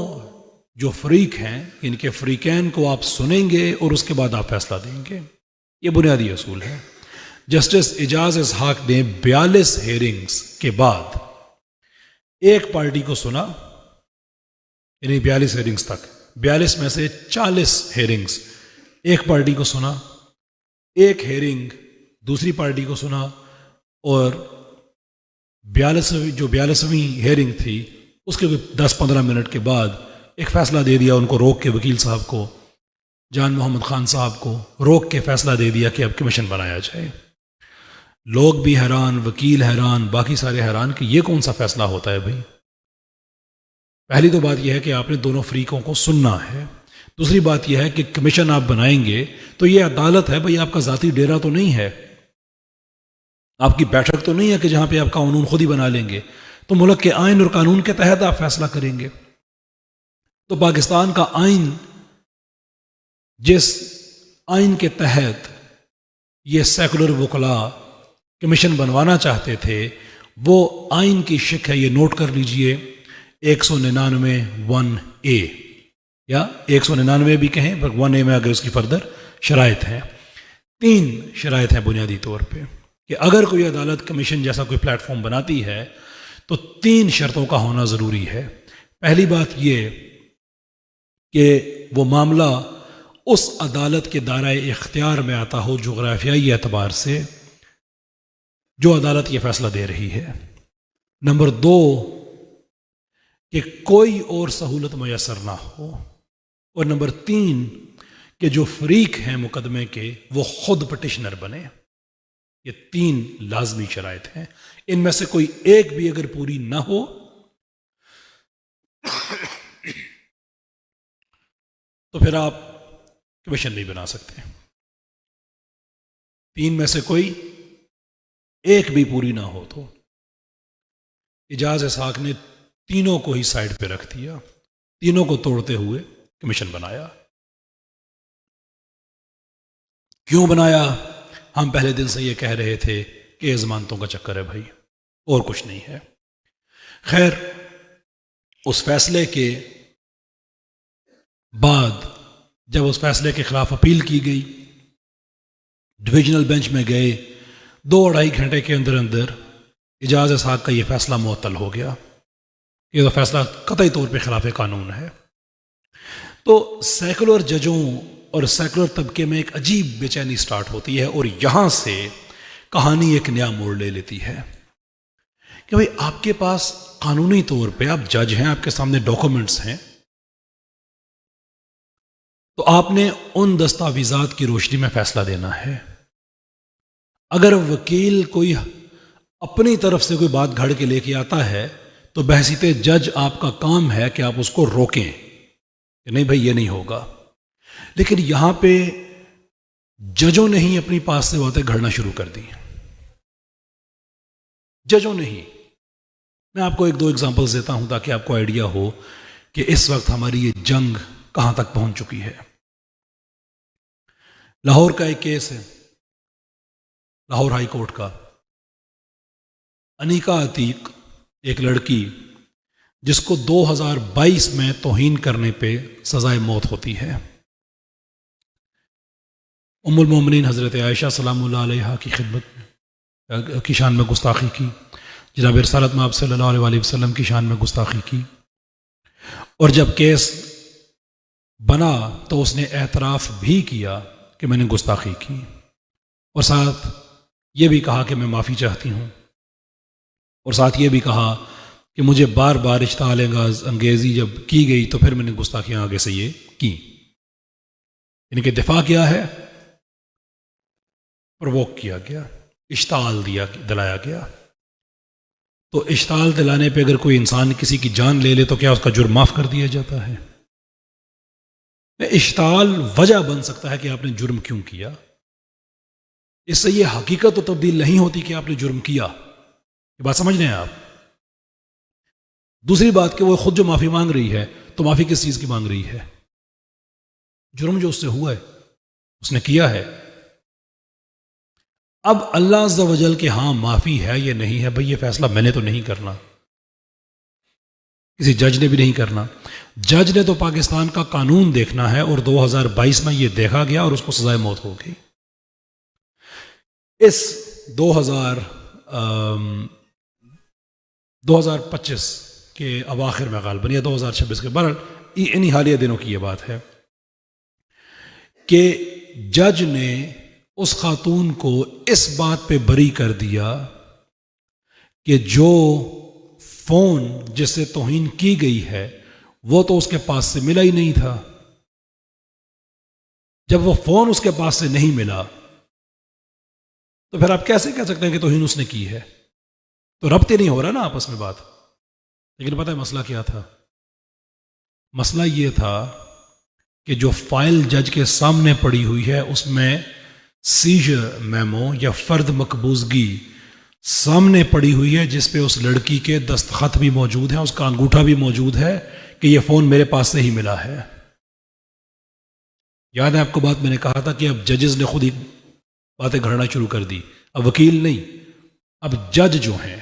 جو فریق ہیں ان کے فریقین کو آپ سنیں گے اور اس کے بعد آپ فیصلہ دیں گے، یہ بنیادی اصول ہے۔ جسٹس اعجاز اسحاق نے 42 ہیئرنگز کے بعد ایک پارٹی کو سنا، یعنی 42 ہیئرنگز تک، 42 میں سے 40 ہیئرنگز ایک پارٹی کو سنا، ایک ہیئرنگ دوسری پارٹی کو سنا، اور 42ویں ہیئرنگ تھی اس کے 10-15 منٹ کے بعد ایک فیصلہ دے دیا، ان کو روک کے وکیل صاحب کو، جان محمد خان صاحب کو روک کے فیصلہ دے دیا کہ اب کمیشن بنایا جائے۔ لوگ بھی حیران، وکیل حیران، باقی سارے حیران کہ یہ کون سا فیصلہ ہوتا ہے بھائی۔ پہلی تو بات یہ ہے کہ آپ نے دونوں فریقوں کو سننا ہے، دوسری بات یہ ہے کہ کمیشن آپ بنائیں گے تو یہ عدالت ہے بھائی، آپ کا ذاتی ڈیرا تو نہیں ہے، آپ کی بیٹھک تو نہیں ہے کہ جہاں پہ آپ قانون خود ہی بنا لیں گے، تو ملک کے آئین اور قانون کے تحت آپ فیصلہ کریں گے۔ تو پاکستان کا آئین، جس آئین کے تحت یہ سیکولر وکلاء کمیشن بنوانا چاہتے تھے، وہ آئین کی شک ہے، یہ نوٹ کر لیجئے، 199(1)A یا 199 بھی کہیں، پر 1A میں اگر اس کی فردر شرائط ہیں، 3 شرائط ہیں بنیادی طور پہ کہ اگر کوئی عدالت کمیشن جیسا کوئی پلیٹ فارم بناتی ہے تو 3 شرطوں کا ہونا ضروری ہے۔ پہلی بات یہ کہ وہ معاملہ اس عدالت کے دائرۂ اختیار میں آتا ہو جغرافیائی اعتبار سے جو عدالت یہ فیصلہ دے رہی ہے۔ نمبر 2 کہ کوئی اور سہولت میسر نہ ہو، اور نمبر 3 کہ جو فریق ہیں مقدمے کے وہ خود پٹیشنر بنے۔ یہ 3 لازمی شرائط ہیں، ان میں سے کوئی ایک بھی اگر پوری نہ ہو تو پھر آپ کمیشن نہیں بنا سکتے۔ 3 میں سے کوئی ایک بھی پوری نہ ہو تو اعجاز اسحاق نے تینوں کو ہی سائڈ پہ رکھ دیا، تینوں کو توڑتے ہوئے کمیشن بنایا۔ کیوں بنایا؟ ہم پہلے دن سے یہ کہہ رہے تھے کہ ضمانتوں کا چکر ہے بھائی، اور کچھ نہیں ہے۔ خیر، اس فیصلے کے بعد جب اس فیصلے کے خلاف اپیل کی گئی، ڈویژنل بینچ میں گئے، 2-2.5 گھنٹے کے اندر اندر اعجاز اسحاق کا یہ فیصلہ معطل ہو گیا۔ یہ تو فیصلہ قطعی طور پہ خلاف قانون ہے۔ تو سیکولر ججوں اور سیکولر طبقے میں ایک عجیب بے چینی سٹارٹ ہوتی ہے، اور یہاں سے کہانی ایک نیا موڑ لے لیتی ہے کہ بھئی آپ کے پاس قانونی طور پہ آپ جج ہیں، آپ کے سامنے ڈاکومنٹس ہیں، تو آپ نے ان دستاویزات کی روشنی میں فیصلہ دینا ہے۔ اگر وکیل کوئی اپنی طرف سے کوئی بات گھڑ کے لے کے آتا ہے تو بحیثیت جج آپ کا کام ہے کہ آپ اس کو روکیں کہ نہیں بھائی یہ نہیں ہوگا۔ لیکن یہاں پہ ججوں نے ہی اپنی پاس سے باتیں گھڑنا شروع کر دی، ججوں نے ہی۔ میں آپ کو 1-2 ایگزامپلز دیتا ہوں تاکہ آپ کو آئیڈیا ہو کہ اس وقت ہماری یہ جنگ کہاں تک پہنچ چکی ہے۔ لاہور کا ایک کیس ہے، لاہور ہائی کورٹ کا، انیکا عتیق، ایک لڑکی جس کو 2022 میں توہین کرنے پہ سزائے موت ہوتی ہے۔ ام المومنین حضرت عائشہ سلام اللہ علیہا کی خدمت کی شان میں گستاخی کی، جناب رسالت مآب صلی اللہ علیہ وسلم کی شان میں گستاخی کی، اور جب کیس بنا تو اس نے اعتراف بھی کیا کہ میں نے گستاخی کی، اور ساتھ یہ بھی کہا کہ میں معافی چاہتی ہوں، اور ساتھ یہ بھی کہا کہ مجھے بار بار اشتعال انگیزی جب کی گئی تو پھر میں نے گستاخیاں آگے سے یہ کی۔ یعنی کہ دفاع کیا ہے، پرووک کیا گیا، اشتعال دلایا گیا۔ تو اشتعال دلانے پہ اگر کوئی انسان کسی کی جان لے لے تو کیا اس کا جرم معاف کر دیا جاتا ہے؟ اشتعال وجہ بن سکتا ہے کہ آپ نے جرم کیوں کیا، اس سے یہ حقیقت تو تبدیل نہیں ہوتی کہ آپ نے جرم کیا. یہ بات سمجھ رہے ہیں آپ؟ دوسری بات کہ وہ خود جو معافی مانگ رہی ہے تو معافی کس چیز کی مانگ رہی ہے؟ جرم جو اس سے ہوا ہے، اس نے کیا ہے. اب اللہ عز و جل کے ہاں معافی ہے یا نہیں ہے، بھئی یہ فیصلہ میں نے تو نہیں کرنا، کسی جج نے بھی نہیں کرنا. جج نے تو پاکستان کا قانون دیکھنا ہے، اور 2022 میں یہ دیکھا گیا اور اس کو سزائے موت ہو گئی. اس 2025 کے اواخر میں غالباً یا 2026 کے بہرحال انہی حالیہ دنوں کی یہ بات ہے کہ جج نے اس خاتون کو اس بات پہ بری کر دیا کہ جو فون جس سے توہین کی گئی ہے وہ تو اس کے پاس سے ملا ہی نہیں تھا. جب وہ فون اس کے پاس سے نہیں ملا تو پھر آپ کیسے کہہ سکتے ہیں کہ توہین اس نے کی ہے؟ تو ربط ہی نہیں ہو رہا نا آپس میں بات. لیکن پتہ ہے مسئلہ کیا تھا؟ مسئلہ یہ تھا کہ جو فائل جج کے سامنے پڑی ہوئی ہے اس میں سیجر میمو یا فرد مقبوضگی سامنے پڑی ہوئی ہے، جس پہ اس لڑکی کے دستخط بھی موجود ہیں، اس کا انگوٹھا بھی موجود ہے کہ یہ فون میرے پاس سے ہی ملا ہے. یاد ہے آپ کو بات میں نے کہا تھا کہ اب ججز نے خود ہی باتیں گھڑنا شروع کر دی، اب وکیل نہیں، اب جج جو ہیں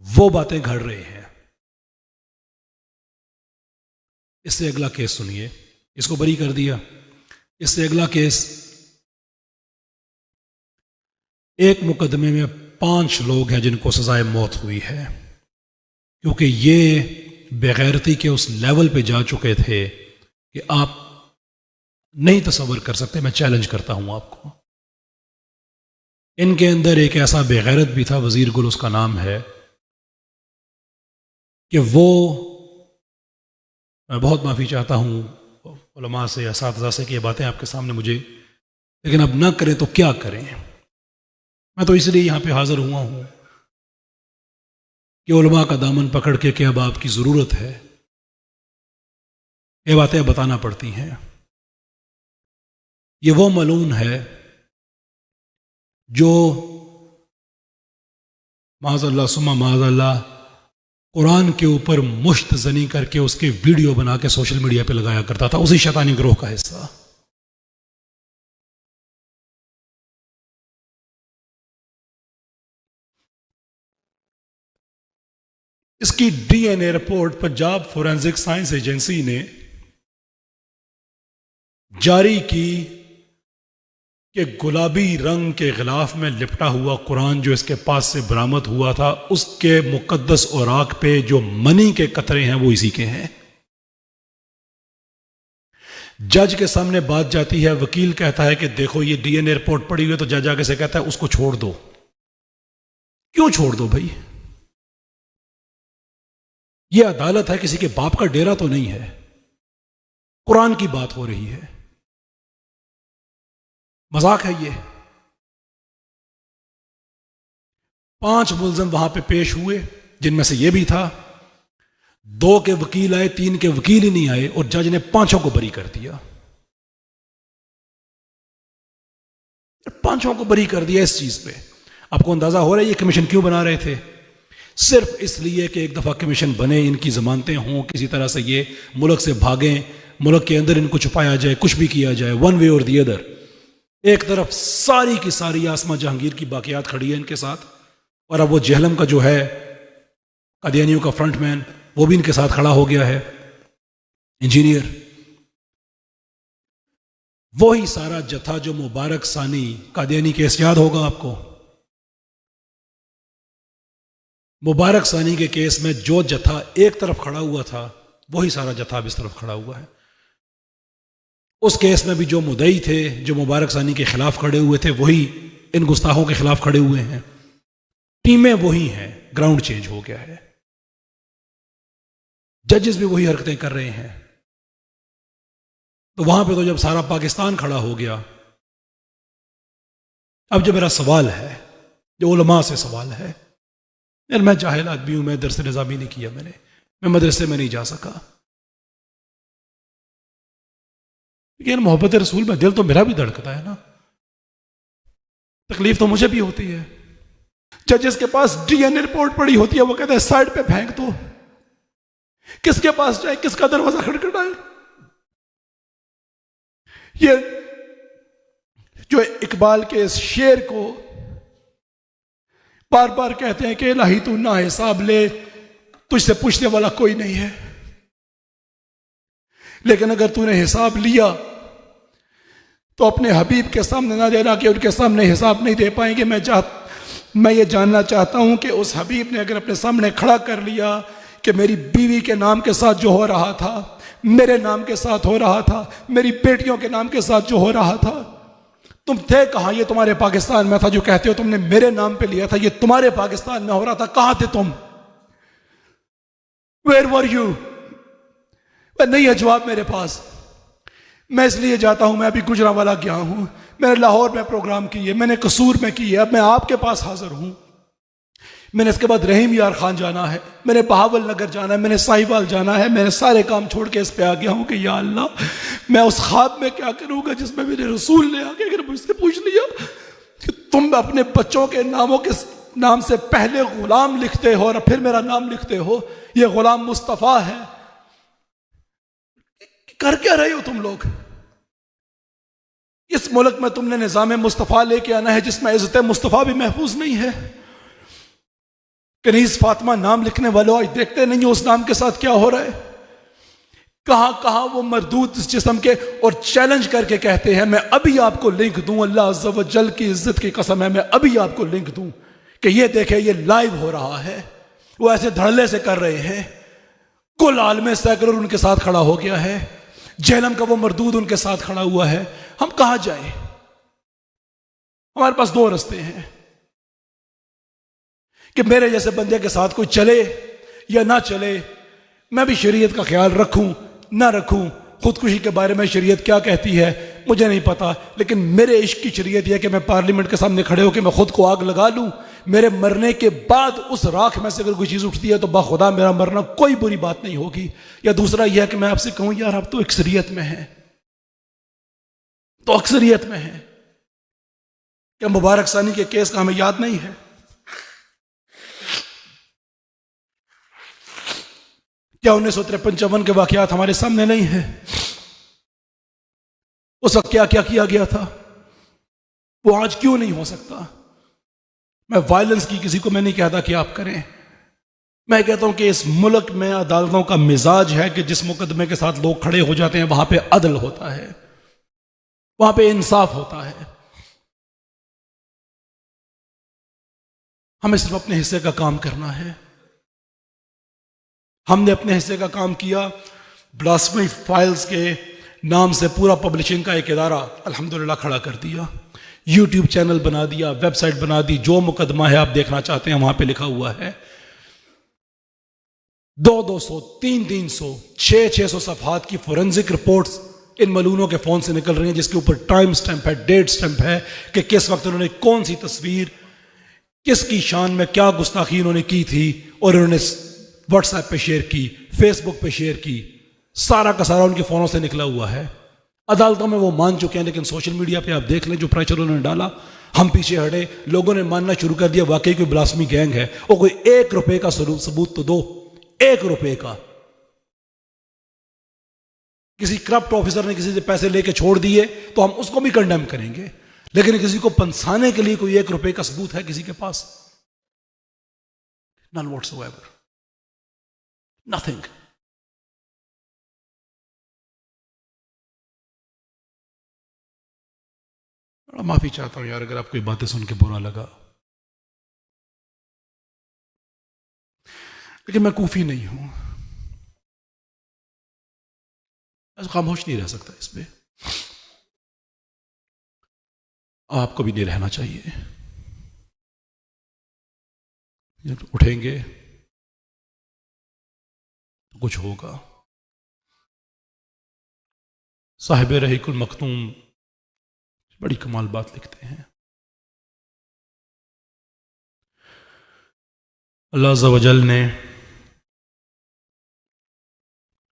وہ باتیں گھڑ رہے ہیں. اس سے اگلا کیس سنیے، اس کو بری کر دیا. اس سے اگلا کیس، ایک مقدمے میں 5 لوگ ہیں جن کو سزائے موت ہوئی ہے، کیونکہ یہ بغیرتی کے اس لیول پہ جا چکے تھے کہ آپ نہیں تصور کر سکتے. میں چیلنج کرتا ہوں آپ کو. ان کے اندر ایک ایسا بغیرت بھی تھا، وزیر گل اس کا نام ہے، کہ وہ، میں بہت معافی چاہتا ہوں علماء سے، اساتذہ سے کہ یہ باتیں آپ کے سامنے مجھے، لیکن اب نہ کریں تو کیا کریں. میں تو اس لیے یہاں پہ حاضر ہوا ہوں کہ علماء کا دامن پکڑ کے کہ اب آپ کی ضرورت ہے، یہ باتیں بتانا پڑتی ہیں. یہ وہ ملعون ہے جو معاذ اللہ ثم معاذ اللہ قرآن کے اوپر مشت زنی کر کے اس کے ویڈیو بنا کے سوشل میڈیا پہ لگایا کرتا تھا، اسی شیطانی گروہ کا حصہ. اس کی D N A report Punjab forensic science agency نے جاری کی کہ گلابی رنگ کے غلاف میں لپٹا ہوا قرآن جو اس کے پاس سے برآمد ہوا تھا، اس کے مقدس اوراق پہ جو منی کے قطرے ہیں وہ اسی کے ہیں. جج کے سامنے بات جاتی ہے، وکیل کہتا ہے کہ دیکھو یہ ڈی این اے رپورٹ پڑی ہوئی ہے، تو جج آگے سے کہتا ہے اس کو چھوڑ دو. کیوں چھوڑ دو بھائی؟ یہ عدالت ہے، کسی کے باپ کا ڈیرا تو نہیں ہے. قرآن کی بات ہو رہی ہے، مذاق ہے یہ. 5 ملزم وہاں پہ پیش ہوئے، جن میں سے یہ بھی تھا. 2 کے وکیل آئے، 3 کے وکیل ہی نہیں آئے، اور جج نے 5 کو بری کر دیا. 5 کو بری کر دیا اس چیز پہ. آپ کو اندازہ ہو رہا ہے یہ کمیشن کیوں بنا رہے تھے؟ صرف اس لیے کہ ایک دفعہ کمیشن بنے، ان کی ضمانتیں ہوں، کسی طرح سے یہ ملک سے بھاگیں، ملک کے اندر ان کو چھپایا جائے، کچھ بھی کیا جائے، ون وے اور دی ادر. ایک طرف ساری کی ساری آسمہ جہانگیر کی باقیات کھڑی ہے ان کے ساتھ، اور اب وہ جہلم کا جو ہے قادیانیوں کا فرنٹ مین وہ بھی ان کے ساتھ کھڑا ہو گیا ہے، انجینئر. وہی سارا جتھا جو مبارک ثانی قادیانی کیس یاد ہوگا آپ کو. مبارک ثانی کے کیس میں جو جتھا ایک طرف کھڑا ہوا تھا وہی سارا جتھا اب اس طرف کھڑا ہوا ہے. اس کیس میں بھی جو مدعی تھے، جو مبارک ثانی کے خلاف کھڑے ہوئے تھے، وہی ان گستاخوں کے خلاف کھڑے ہوئے ہیں. ٹیمیں وہی ہیں، گراؤنڈ چینج ہو گیا ہے. ججز بھی وہی حرکتیں کر رہے ہیں. تو وہاں پہ تو جب سارا پاکستان کھڑا ہو گیا، اب جو میرا سوال ہے، جو علماء سے سوال ہے، یار میں جاہل آدمی ہوں، میں درس نظامی نہیں کیا، میں مدرسے میں نہیں جا سکا، لیکن محبت رسول میں دل تو میرا بھی دھڑکتا ہے نا، تکلیف تو مجھے بھی ہوتی ہے۔ ججز کے پاس ڈی این اے رپورٹ پڑی ہوتی ہے، وہ کہتے ہیں سائڈ پہ پھینک دو، کس کے پاس جائے، کس کا دروازہ کھٹکھٹائے؟ یہ جو اقبال کے اس شعر کو بار بار کہتے ہیں کہ الہی تو نہ حساب لے، تجھ سے پوچھنے والا کوئی نہیں ہے، لیکن اگر تو نے حساب لیا تو اپنے حبیب کے سامنے نہ دینا کہ ان کے سامنے حساب نہیں دے پائیں گے۔ میں یہ جاننا چاہتا ہوں کہ اس حبیب نے اگر اپنے سامنے کھڑا کر لیا کہ میری بیوی کے نام کے ساتھ جو ہو رہا تھا، میرے نام کے ساتھ ہو رہا تھا، میری بیٹیوں کے نام کے ساتھ جو ہو رہا تھا، تم تھے کہاں؟ یہ تمہارے پاکستان میں تھا جو کہتے ہو تم نے میرے نام پہ لیا تھا، یہ تمہارے پاکستان میں ہو رہا تھا، کہاں تھے تم؟ Where were you؟ نہیں ہے جواب میرے پاس۔ میں اس لیے جاتا ہوں، میں ابھی گجرانوالہ گیا ہوں، میں نے لاہور میں پروگرام کیے، میں نے قصور میں کیے، اب میں آپ کے پاس حاضر ہوں۔ میں نے اس کے بعد رحیم یار خان جانا ہے، میں نے بہاول نگر جانا ہے، میں نے ساہیوال جانا ہے، میں نے سارے کام چھوڑ کے اس پہ آ گیا ہوں کہ یا اللہ میں اس خواب میں کیا کروں گا جس میں میرے رسول نے آ کے اگر مجھ سے پوچھ لیا کہ تم اپنے بچوں کے ناموں کے نام سے پہلے غلام لکھتے ہو اور پھر میرا نام لکھتے ہو، یہ غلام مصطفیٰ ہے، کر کیا رہے ہو تم لوگ؟ اس ملک میں تم نے نظام مصطفیٰ لے کے آنا ہے جس میں عزت مصطفیٰ بھی محفوظ نہیں ہے۔ کنیز فاطمہ نام لکھنے والوں آج دیکھتے نہیں ہو اس نام کے ساتھ کیا ہو رہا ہے، کہاں کہاں وہ مردود اس جسم کے، اور چیلنج کر کے کہتے ہیں میں ابھی آپ کو لنک دوں، اللہ عز و جل کی عزت کی قسم ہے میں ابھی آپ کو لنک دوں کہ یہ دیکھیں یہ لائیو ہو رہا ہے۔ وہ ایسے دھڑلے سے کر رہے ہیں، کل عالم سیکولر ان کے ساتھ کھڑا ہو گیا ہے، جہلم کا وہ مردود ان کے ساتھ کھڑا ہوا ہے، ہم کہاں جائیں؟ ہمارے پاس دو رستے ہیں کہ میرے جیسے بندے کے ساتھ کوئی چلے یا نہ چلے، میں بھی شریعت کا خیال رکھوں نہ رکھوں، خودکشی کے بارے میں شریعت کیا کہتی ہے مجھے نہیں پتا، لیکن میرے عشق کی شریعت یہ ہے کہ میں پارلیمنٹ کے سامنے کھڑے ہو کے میں خود کو آگ لگا لوں، میرے مرنے کے بعد اس راکھ میں سے اگر کوئی چیز اٹھتی ہے تو بخدا میرا مرنا کوئی بری بات نہیں ہوگی۔ یا دوسرا یہ ہے کہ میں آپ سے کہوں یار آپ تو اکثریت میں ہیں، تو اکثریت میں ہیں، کیا مبارک ثانی کے کیس کا ہمیں یاد نہیں ہے؟ کیا 1953-54 کے واقعات ہمارے سامنے نہیں ہیں؟ اس وقت کیا کیا کیا گیا تھا، وہ آج کیوں نہیں ہو سکتا؟ میں وائلنس کی کسی کو میں نہیں کہتا کہ آپ کریں، میں کہتا ہوں کہ اس ملک میں عدالتوں کا مزاج ہے کہ جس مقدمے کے ساتھ لوگ کھڑے ہو جاتے ہیں وہاں پہ عدل ہوتا ہے، وہاں پہ انصاف ہوتا ہے۔ ہمیں صرف اپنے حصے کا کام کرنا ہے۔ ہم نے اپنے حصے کا کام کیا، بلاسفمی فائلز کے نام سے پورا پبلشنگ کا ایک ادارہ الحمدللہ کھڑا کر دیا، یوٹیوب چینل بنا دیا، ویب سائٹ بنا دی، جو مقدمہ ہے آپ دیکھنا چاہتے ہیں وہاں پہ لکھا ہوا ہے، 200 300 600 صفحات کی فورنزک رپورٹس ان ملونوں کے فون سے نکل رہی ہیں جس کے اوپر ٹائم سٹیمپ ہے، ڈیٹ سٹیمپ ہے کہ کس وقت انہوں نے کون سی تصویر کس کی شان میں کیا گستاخی انہوں نے کی تھی اور انہوں نے واٹس ایپ پہ شیئر کی، فیس بک پہ شیئر کی، سارا کا سارا ان کے فونوں سے نکلا ہوا ہے۔ عدالتوں میں وہ مان چکے ہیں، لیکن سوشل میڈیا پہ آپ دیکھ لیں جو پریشر انہوں نے ڈالا، ہم پیچھے ہٹے، لوگوں نے ماننا شروع کر دیا واقعی کوئی بلاسمی گینگ ہے، اور کوئی 1 روپے کا ثبوت تو دو، 1 روپے کا۔ کسی کرپٹ آفیسر نے کسی سے پیسے لے کے چھوڑ دیے تو ہم اس کو بھی کنڈیم کریں گے، لیکن کسی کو پنسانے کے لیے کوئی 1 روپے کا ثبوت ہے کسی کے پاس؟ none whatsoever, nothing۔ معافی چاہتا ہوں یار اگر آپ کو یہ باتیں سن کے برا لگا، لیکن میں کوفی نہیں ہوں، خاموش نہیں رہ سکتا اس پہ، آپ کو بھی نہیں رہنا چاہیے۔ جب اٹھیں گے تو کچھ ہوگا۔ صاحب رحیق المختوم بڑی کمال بات لکھتے ہیں، اللہ عز و جل نے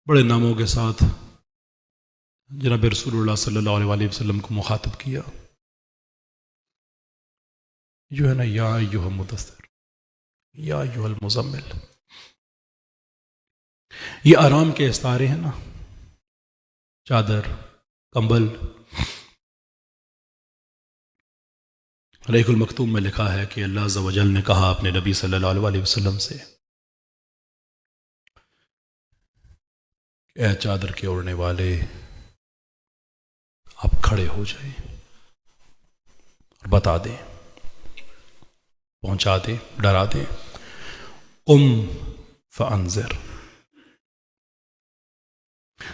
بڑے ناموں کے ساتھ جناب رسول اللہ صلی اللہ علیہ وسلم کو مخاطب کیا، جو ہے نا، یا ایھا المدثر، یا ایھا المزمل. یہ آرام کے استعارے ہیں نا، چادر، کمبل. ریح المختوم میں لکھا ہے کہ اللہ عز و جل نے کہا اپنے نبی صلی اللہ علیہ وسلم سے کہ اے چادر کے اوڑھنے والے، آپ کھڑے ہو جائیں اور بتا دیں، پہنچا دیں، ڈرا دیں. قم فانذر.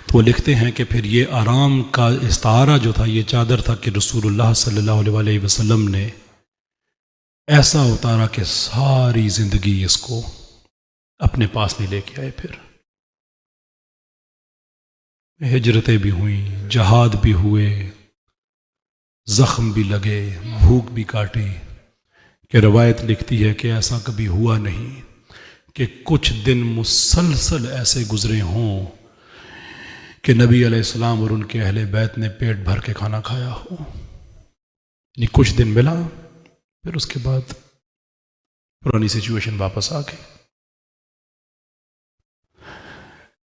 تو وہ لکھتے ہیں کہ پھر یہ آرام کا استعارہ جو تھا، یہ چادر تھا کہ رسول اللہ صلی اللہ علیہ وسلم نے ایسا اتارا کہ ساری زندگی اس کو اپنے پاس نہیں لے کے آئے. پھر ہجرتیں بھی ہوئیں، جہاد بھی ہوئے، زخم بھی لگے، بھوک بھی کاٹی، کہ روایت لکھتی ہے کہ ایسا کبھی ہوا نہیں کہ کچھ دن مسلسل ایسے گزرے ہوں کہ نبی علیہ السلام اور ان کے اہل بیت نے پیٹ بھر کے کھانا کھایا ہو. یعنی کچھ دن ملا، پھر اس کے بعد پرانی سچویشن واپس آ گئی.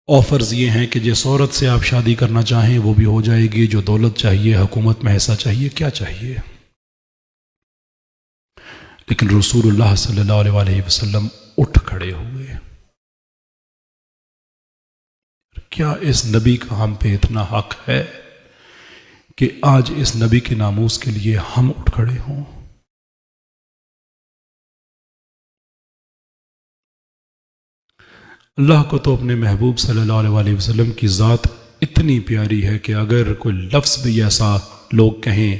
آفرز یہ ہیں کہ جس عورت سے آپ شادی کرنا چاہیں وہ بھی ہو جائے گی، جو دولت چاہیے، حکومت میں حصہ چاہیے، کیا چاہیے. لیکن رسول اللہ صلی اللہ علیہ وسلم اٹھ کھڑے ہوئے. کیا اس نبی کا ہم پہ اتنا حق ہے کہ آج اس نبی کے ناموس کے لیے ہم اٹھ کھڑے ہوں؟ اللہ کو تو اپنے محبوب صلی اللہ علیہ وسلم کی ذات اتنی پیاری ہے کہ اگر کوئی لفظ بھی ایسا لوگ کہیں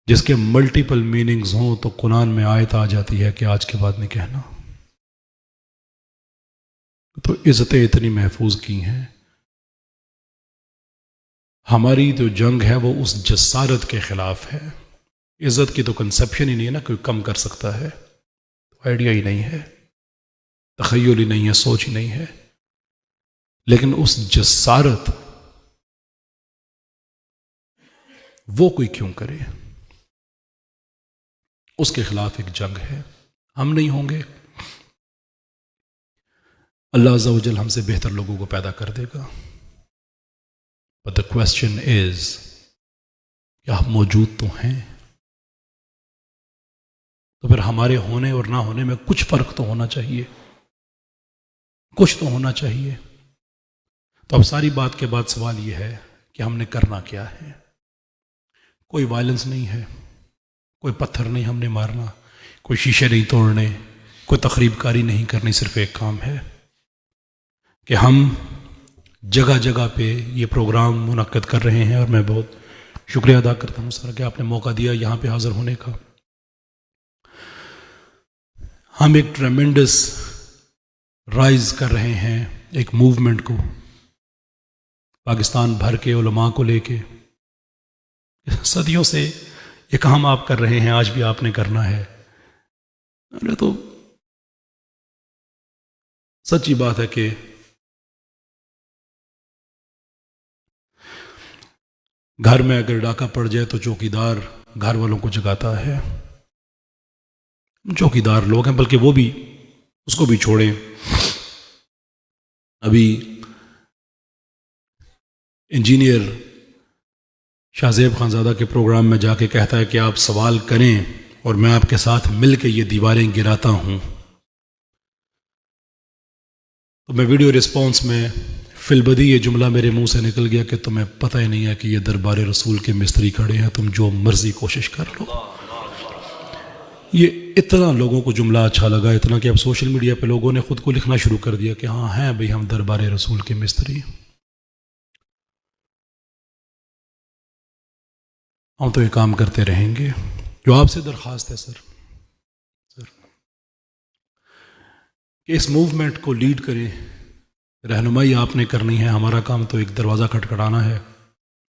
جس کے ملٹیپل میننگز ہوں تو قرآن میں آیت آ جاتی ہے کہ آج کے بعد نہیں کہنا. تو عزتیں اتنی محفوظ کی ہیں. ہماری جو جنگ ہے وہ اس جسارت کے خلاف ہے. عزت کی تو کنسپشن ہی نہیں ہے نا، کوئی کم کر سکتا ہے، آئیڈیا ہی نہیں ہے، تخیل ہی نہیں ہے، سوچ ہی نہیں ہے. لیکن اس جسارت وہ کوئی کیوں کرے، اس کے خلاف ایک جنگ ہے. ہم نہیں ہوں گے، اللہ عز و جل ہم سے بہتر لوگوں کو پیدا کر دے گا. But the question is کیا ہم موجود تو ہیں؟ تو پھر ہمارے ہونے اور نہ ہونے میں کچھ فرق تو ہونا چاہیے، کچھ تو ہونا چاہیے. تو اب ساری بات کے بعد سوال یہ ہے کہ ہم نے کرنا کیا ہے. کوئی وائلنس نہیں ہے، کوئی پتھر نہیں ہم نے مارنا، کوئی شیشے نہیں توڑنے، کوئی تخریب کاری نہیں کرنی. صرف ایک کام ہے کہ ہم جگہ جگہ پہ یہ پروگرام منعقد کر رہے ہیں، اور میں بہت شکریہ ادا کرتا ہوں سر کہ آپ نے موقع دیا یہاں پہ حاضر ہونے کا. ہم ایک ٹریمنڈس رائز کر رہے ہیں ایک موومنٹ کو، پاکستان بھر کے علماء کو لے کے. صدیوں سے یہ کام آپ کر رہے ہیں، آج بھی آپ نے کرنا ہے. تو سچی بات ہے کہ گھر میں اگر ڈاکہ پڑ جائے تو چوکیدار گھر والوں کو جگاتا ہے. چوکیدار لوگ ہیں، بلکہ وہ بھی اس کو بھی چھوڑیں. ابھی انجینئر شاہ زیب خانزادہ کے پروگرام میں جا کے کہتا ہے کہ آپ سوال کریں اور میں آپ کے ساتھ مل کے یہ دیواریں گراتا ہوں. تو میں ویڈیو رسپانس میں فی البدی یہ جملہ میرے منہ سے نکل گیا کہ تمہیں پتہ ہی نہیں ہے کہ یہ دربار رسول کے مستری کھڑے ہیں، تم جو مرضی کوشش کر لو. یہ اتنا لوگوں کو جملہ اچھا لگا، اتنا کہ اب سوشل میڈیا پہ لوگوں نے خود کو لکھنا شروع کر دیا کہ ہاں ہیں بھئی ہم دربار رسول کے مستری. ہم تو یہ کام کرتے رہیں گے. جو آپ سے درخواست ہے سر کہ اس موومنٹ کو لیڈ کریں، رہنمائی آپ نے کرنی ہے. ہمارا کام تو ایک دروازہ کھٹکھٹانا ہے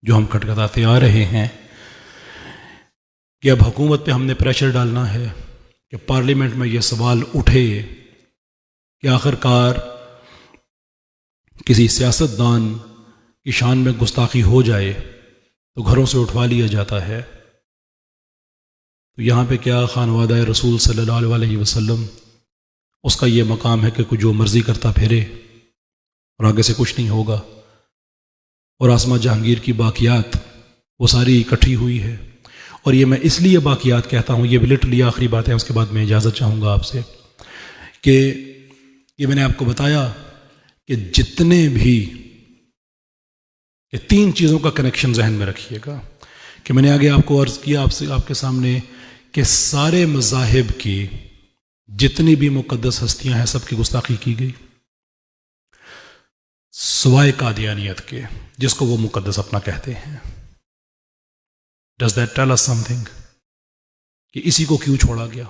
جو ہم کھٹکھٹاتے آ رہے ہیں کہ اب حکومت پہ ہم نے پریشر ڈالنا ہے کہ پارلیمنٹ میں یہ سوال اٹھے کہ آخر کار کسی سیاستدان کی شان میں گستاخی ہو جائے تو گھروں سے اٹھوا لیا جاتا ہے، تو یہاں پہ کیا خانوادہ رسول صلی اللہ علیہ وسلم اس کا یہ مقام ہے کہ کوئی جو مرضی کرتا پھرے اور آگے سے کچھ نہیں ہوگا، اور آسمہ جہانگیر کی باقیات وہ ساری اکٹھی ہوئی ہے. اور یہ میں اس لیے باقیات کہتا ہوں، یہ لٹرلی آخری بات ہے، اس کے بعد میں اجازت چاہوں گا آپ سے، کہ یہ میں نے آپ کو بتایا کہ جتنے بھی یہ 3 چیزوں کا کنیکشن ذہن میں رکھیے گا کہ میں نے آگے آپ کو عرض کیا آپ کے سامنے کہ سارے مذاہب کی جتنی بھی مقدس ہستیاں ہیں سب کی گستاخی کی گئی سوائے قادیانیت کے، جس کو وہ مقدس اپنا کہتے ہیں. Does that tell us something؟ کہ اسی کو کیوں چھوڑا گیا؟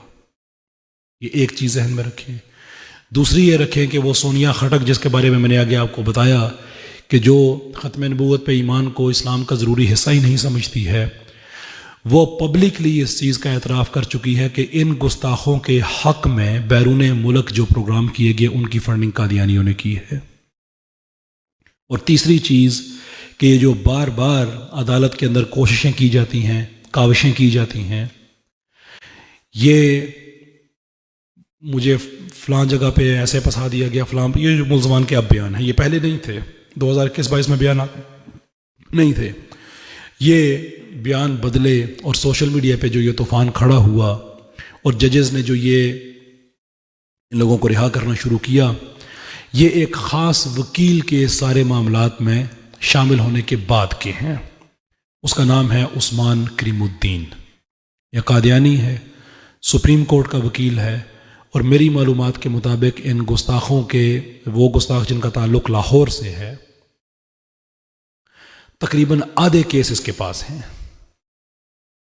یہ ایک چیز ذہن میں رکھیں. دوسری یہ رکھیں کہ وہ سونیا خٹک جس کے بارے میں نے آگے آپ کو بتایا کہ جو ختم نبوت پہ ایمان کو اسلام کا ضروری حصہ ہی نہیں سمجھتی ہے، وہ پبلکلی اس چیز کا اعتراف کر چکی ہے کہ ان گستاخوں کے حق میں بیرون ملک جو پروگرام کیے گئے ان کی فنڈنگ قادیانیوں نے کی ہے. اور تیسری چیز کہ یہ جو بار بار عدالت کے اندر کوششیں کی جاتی ہیں، کاوشیں کی جاتی ہیں، یہ مجھے فلاں جگہ پہ ایسے پھنسا دیا گیا فلاں، یہ جو ملزمان کے اب بیان ہیں یہ پہلے نہیں تھے، 2021-22 میں بیانات نہیں تھے، یہ بیان بدلے اور سوشل میڈیا پہ جو یہ طوفان کھڑا ہوا اور ججز نے جو یہ ان لوگوں کو رہا کرنا شروع کیا، یہ ایک خاص وکیل کے سارے معاملات میں شامل ہونے کے بعد کے ہیں. اس کا نام ہے عثمان کریم الدین. یہ قادیانی ہے، سپریم کورٹ کا وکیل ہے، اور میری معلومات کے مطابق ان گستاخوں کے وہ گستاخ جن کا تعلق لاہور سے ہے تقریباً آدھے کیس اس کے پاس ہیں.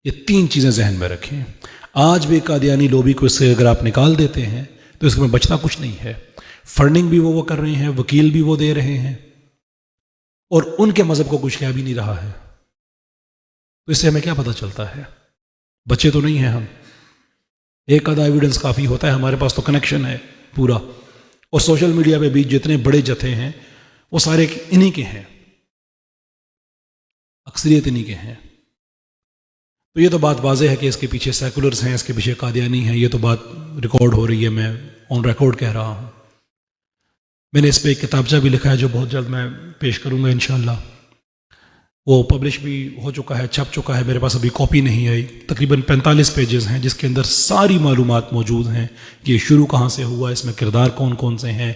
یہ 3 چیزیں ذہن میں رکھیں. آج بھی قادیانی لوبی کو اس سے اگر آپ نکال دیتے ہیں تو اس میں بچتا کچھ نہیں ہے. فنڈنگ بھی وہ کر رہے ہیں، وکیل بھی وہ دے رہے ہیں، اور ان کے مذہب کو کچھ کہہ بھی نہیں رہا ہے. تو اس سے ہمیں کیا پتہ چلتا ہے؟ بچے تو نہیں ہیں ہم، ایک آدھا ایویڈنس کافی ہوتا ہے، ہمارے پاس تو کنیکشن ہے پورا. اور سوشل میڈیا پہ بھی جتنے بڑے جتھے ہیں وہ سارے انہی کے ہیں، اکثریت انہی کے ہیں. تو یہ تو بات واضح ہے کہ اس کے پیچھے سیکولرز ہیں، اس کے پیچھے قادیانی ہیں. یہ تو بات ریکارڈ ہو رہی ہے، میں آن ریکارڈ کہہ رہا ہوں. میں نے اس پہ ایک کتابچہ بھی لکھا ہے جو بہت جلد میں پیش کروں گا انشاءاللہ. وہ پبلش بھی ہو چکا ہے، چھپ چکا ہے، میرے پاس ابھی کاپی نہیں آئی. تقریباً 45 پیجز ہیں جس کے اندر ساری معلومات موجود ہیں کہ یہ شروع کہاں سے ہوا، اس میں کردار کون کون سے ہیں،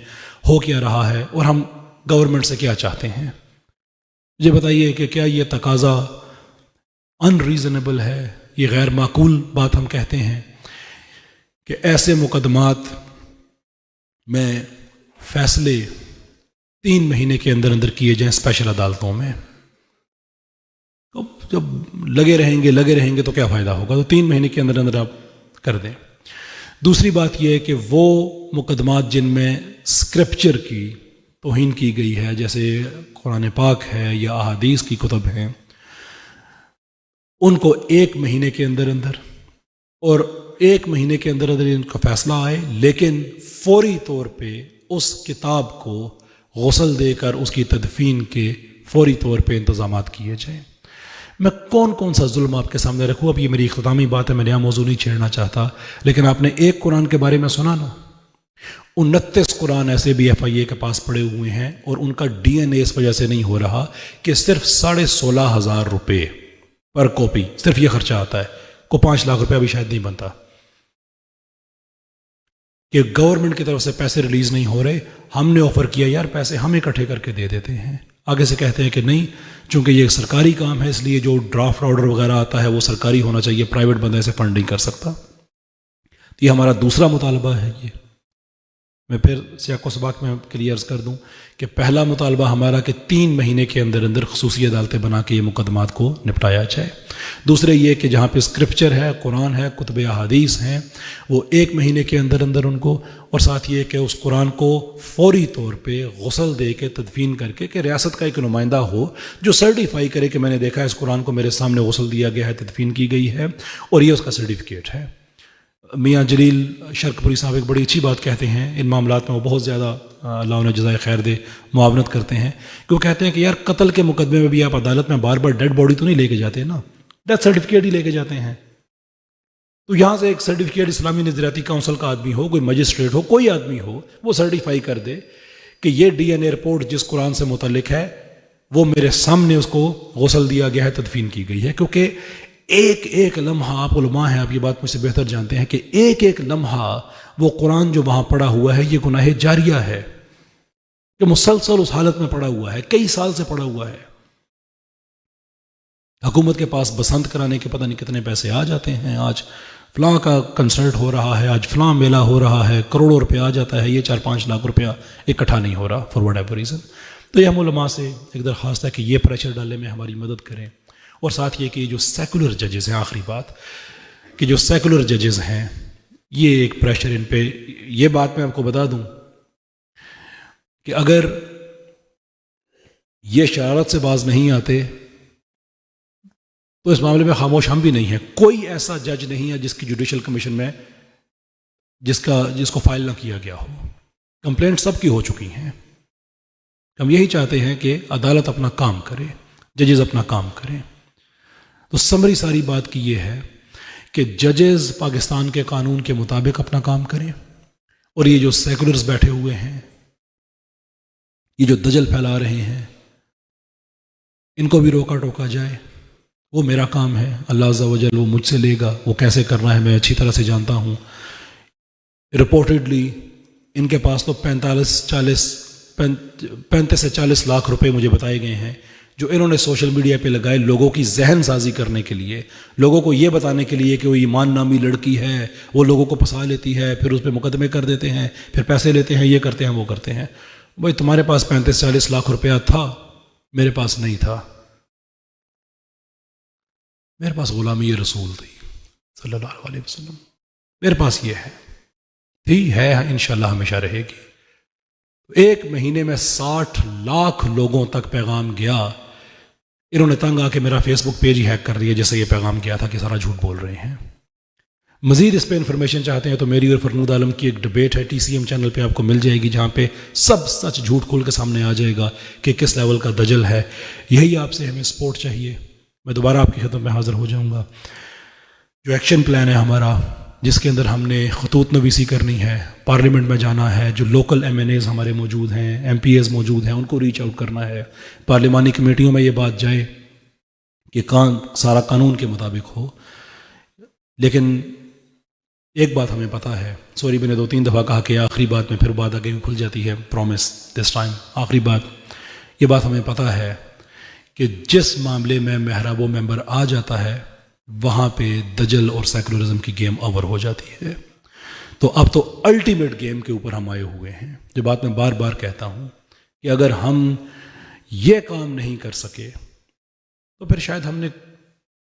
ہو کیا رہا ہے، اور ہم گورنمنٹ سے کیا چاہتے ہیں. مجھے بتائیے کہ کیا یہ تقاضا ان ریزنیبل ہے؟ یہ غیر معقول بات ہم کہتے ہیں کہ ایسے مقدمات میں فیصلے 3 مہینے کے اندر اندر کیے جائیں اسپیشل عدالتوں میں. جب لگے رہیں گے تو کیا فائدہ ہوگا؟ تو 3 مہینے کے اندر اندر آپ کر دیں. دوسری بات یہ ہے کہ وہ مقدمات جن میں اسکرپچر کی توہین کی گئی ہے، جیسے قرآن پاک ہے یا احادیث کی کتب ہیں، ان کو 1 مہینے کے اندر اندر، اور 1 مہینے کے اندر اندر ان کا فیصلہ آئے، لیکن فوری طور پہ اس کتاب کو غسل دے کر اس کی تدفین کے فوری طور پہ انتظامات کیے جائیں. میں کون سا ظلم آپ کے سامنے رکھوں؟ اب یہ میری اختتامی بات ہے، میں نیا موضوع نہیں چھیڑنا چاہتا، لیکن آپ نے ایک قرآن کے بارے میں سنا نا، 29 قرآن ایسے بھی FIA کے پاس پڑے ہوئے ہیں، اور ان کا DNA اس وجہ سے نہیں ہو رہا کہ صرف 16,500 روپے پر کاپی صرف یہ خرچہ آتا ہے، کو 5 لاکھ روپے بھی شاید نہیں بنتا، کہ گورنمنٹ کی طرف سے پیسے ریلیز نہیں ہو رہے. ہم نے آفر کیا یار پیسے ہم اکٹھے کر کے دے دیتے ہیں، آگے سے کہتے ہیں کہ نہیں چونکہ یہ ایک سرکاری کام ہے اس لیے جو ڈرافٹ آرڈر وغیرہ آتا ہے وہ سرکاری ہونا چاہیے، پرائیویٹ بندہ سے فنڈ نہیں کر سکتا. یہ ہمارا دوسرا مطالبہ ہے. یہ میں پھر سیاق و سباق میں کلیئرز کر دوں کہ پہلا مطالبہ ہمارا کہ 3 مہینے کے اندر اندر خصوصی عدالتیں بنا کے یہ مقدمات کو نپٹایا جائے. دوسرے یہ کہ جہاں پہ اسکرپچر ہے، قرآن ہے، کتب احادیث ہیں، وہ 1 مہینے کے اندر اندر ان کو، اور ساتھ یہ کہ اس قرآن کو فوری طور پہ غسل دے کے تدفین کر کے، کہ ریاست کا ایک نمائندہ ہو جو سرٹیفائی کرے کہ میں نے دیکھا اس قرآن کو میرے سامنے غسل دیا گیا ہے، تدفین کی گئی ہے، اور یہ اس کا سرٹیفکیٹ ہے. میاں جلیل شرکپوری صاحب ایک بڑی اچھی بات کہتے ہیں، ان معاملات میں وہ بہت زیادہ اللہ انہیں جزائے خیر دے معاونت کرتے ہیں، کہ وہ کہتے ہیں کہ یار قتل کے مقدمے میں بھی آپ عدالت میں بار بار ڈیڈ باڈی تو نہیں لے کے جاتے نا، ڈیتھ سرٹیفکیٹ ہی لے کے جاتے ہیں. تو یہاں سے ایک سرٹیفکیٹ اسلامی نظریاتی کونسل کا آدمی ہو، کوئی مجسٹریٹ ہو، کوئی آدمی ہو، وہ سرٹیفائی کر دے کہ یہ ڈی این اے رپورٹ جس قرآن سے متعلق ہے وہ میرے سامنے اس کو غسل دیا گیا ہے، تدفین کی گئی ہے. کیونکہ ایک ایک لمحہ، آپ علماء ہیں، آپ یہ بات مجھ سے بہتر جانتے ہیں کہ ایک ایک لمحہ وہ قرآن جو وہاں پڑا ہوا ہے یہ گناہ جاریہ ہے، کہ مسلسل اس حالت میں پڑا ہوا ہے، کئی سال سے پڑا ہوا ہے. حکومت کے پاس بسنت کرانے کے پتہ نہیں کتنے پیسے آ جاتے ہیں، آج فلاں کا کنسرٹ ہو رہا ہے، آج فلاں میلہ ہو رہا ہے، کروڑوں روپے آ جاتا ہے، یہ 4-5 لاکھ روپیہ اکٹھا نہیں ہو رہا فار وٹ ایور ریزن. تو یہ ہم علماء سے ایک درخواست ہے کہ یہ پریشر ڈالنے میں ہماری مدد کریں. اور ساتھ یہ کہ جو سیکولر ججز ہیں، آخری بات کہ جو سیکولر ججز ہیں یہ ایک پریشر ان پہ، یہ بات میں آپ کو بتا دوں کہ اگر یہ شرارت سے باز نہیں آتے تو اس معاملے میں خاموش ہم بھی نہیں ہیں. کوئی ایسا جج نہیں ہے جس کی جوڈیشل کمیشن میں جس کو فائل نہ کیا گیا ہو. کمپلینٹ سب کی ہو چکی ہیں. ہم یہی چاہتے ہیں کہ عدالت اپنا کام کرے، ججز اپنا کام کریں. تو سمری ساری بات کی یہ ہے کہ ججز پاکستان کے قانون کے مطابق اپنا کام کریں، اور یہ جو سیکولرز بیٹھے ہوئے ہیں، یہ جو دجل پھیلا رہے ہیں، ان کو بھی روکا ٹوکا جائے. وہ میرا کام ہے، اللہ عز و جل وہ مجھ سے لے گا، وہ کیسے کرنا ہے میں اچھی طرح سے جانتا ہوں. رپورٹڈلی ان کے پاس تو 35 سے 40 لاکھ روپے مجھے بتائے گئے ہیں جو انہوں نے سوشل میڈیا پہ لگائے لوگوں کی ذہن سازی کرنے کے لیے، لوگوں کو یہ بتانے کے لیے کہ وہ ایمان نامی لڑکی ہے، وہ لوگوں کو پھنسا لیتی ہے، پھر اس پہ مقدمے کر دیتے ہیں، پھر پیسے لیتے ہیں، یہ کرتے ہیں وہ کرتے ہیں. بھائی تمہارے پاس 35-40 لاکھ روپیہ تھا، میرے پاس نہیں تھا. میرے پاس غلامی رسول تھی صلی اللہ علیہ وسلم، میرے پاس یہ ہے، تھی، ہے، انشاءاللہ ہمیشہ رہے گی. ایک مہینے میں 60 لاکھ لوگوں تک پیغام گیا. انہوں نے تنگ آ کے میرا فیس بک پیج ہی ہیک کر دیا جیسے یہ پیغام گیا تھا کہ سارا جھوٹ بول رہے ہیں. مزید اس پہ انفارمیشن چاہتے ہیں تو میری اور فرنود عالم کی ایک ڈبیٹ ہے TCM چینل پہ، آپ کو مل جائے گی، جہاں پہ سب سچ جھوٹ کھول کے سامنے آ جائے گا کہ کس لیول کا دجل ہے. یہی آپ سے ہمیں سپورٹ چاہیے. میں دوبارہ آپ کی خدمت میں حاضر ہو جاؤں گا. جو ایکشن پلان ہے ہمارا، جس کے اندر ہم نے خطوط نویسی کرنی ہے، پارلیمنٹ میں جانا ہے، جو لوکل MNAs ہمارے موجود ہیں، MPAs موجود ہیں، ان کو ریچ آؤٹ کرنا ہے، پارلیمانی کمیٹیوں میں یہ بات جائے کہ سارا قانون کے مطابق ہو. لیکن ایک بات ہمیں پتہ ہے، سوری میں نے 2-3 دفعہ کہا کہ آخری بات میں، پھر بات آگے کھل جاتی ہے، پرومس دس ٹائم آخری بات. یہ بات ہمیں پتہ ہے کہ جس معاملے میں محراب و ممبر آ جاتا ہے وہاں پہ دجل اور سیکولرزم کی گیم اوور ہو جاتی ہے. تو اب تو الٹیمیٹ گیم کے اوپر ہم آئے ہوئے ہیں. جو بات میں بار بار کہتا ہوں کہ اگر ہم یہ کام نہیں کر سکے تو پھر شاید ہم نے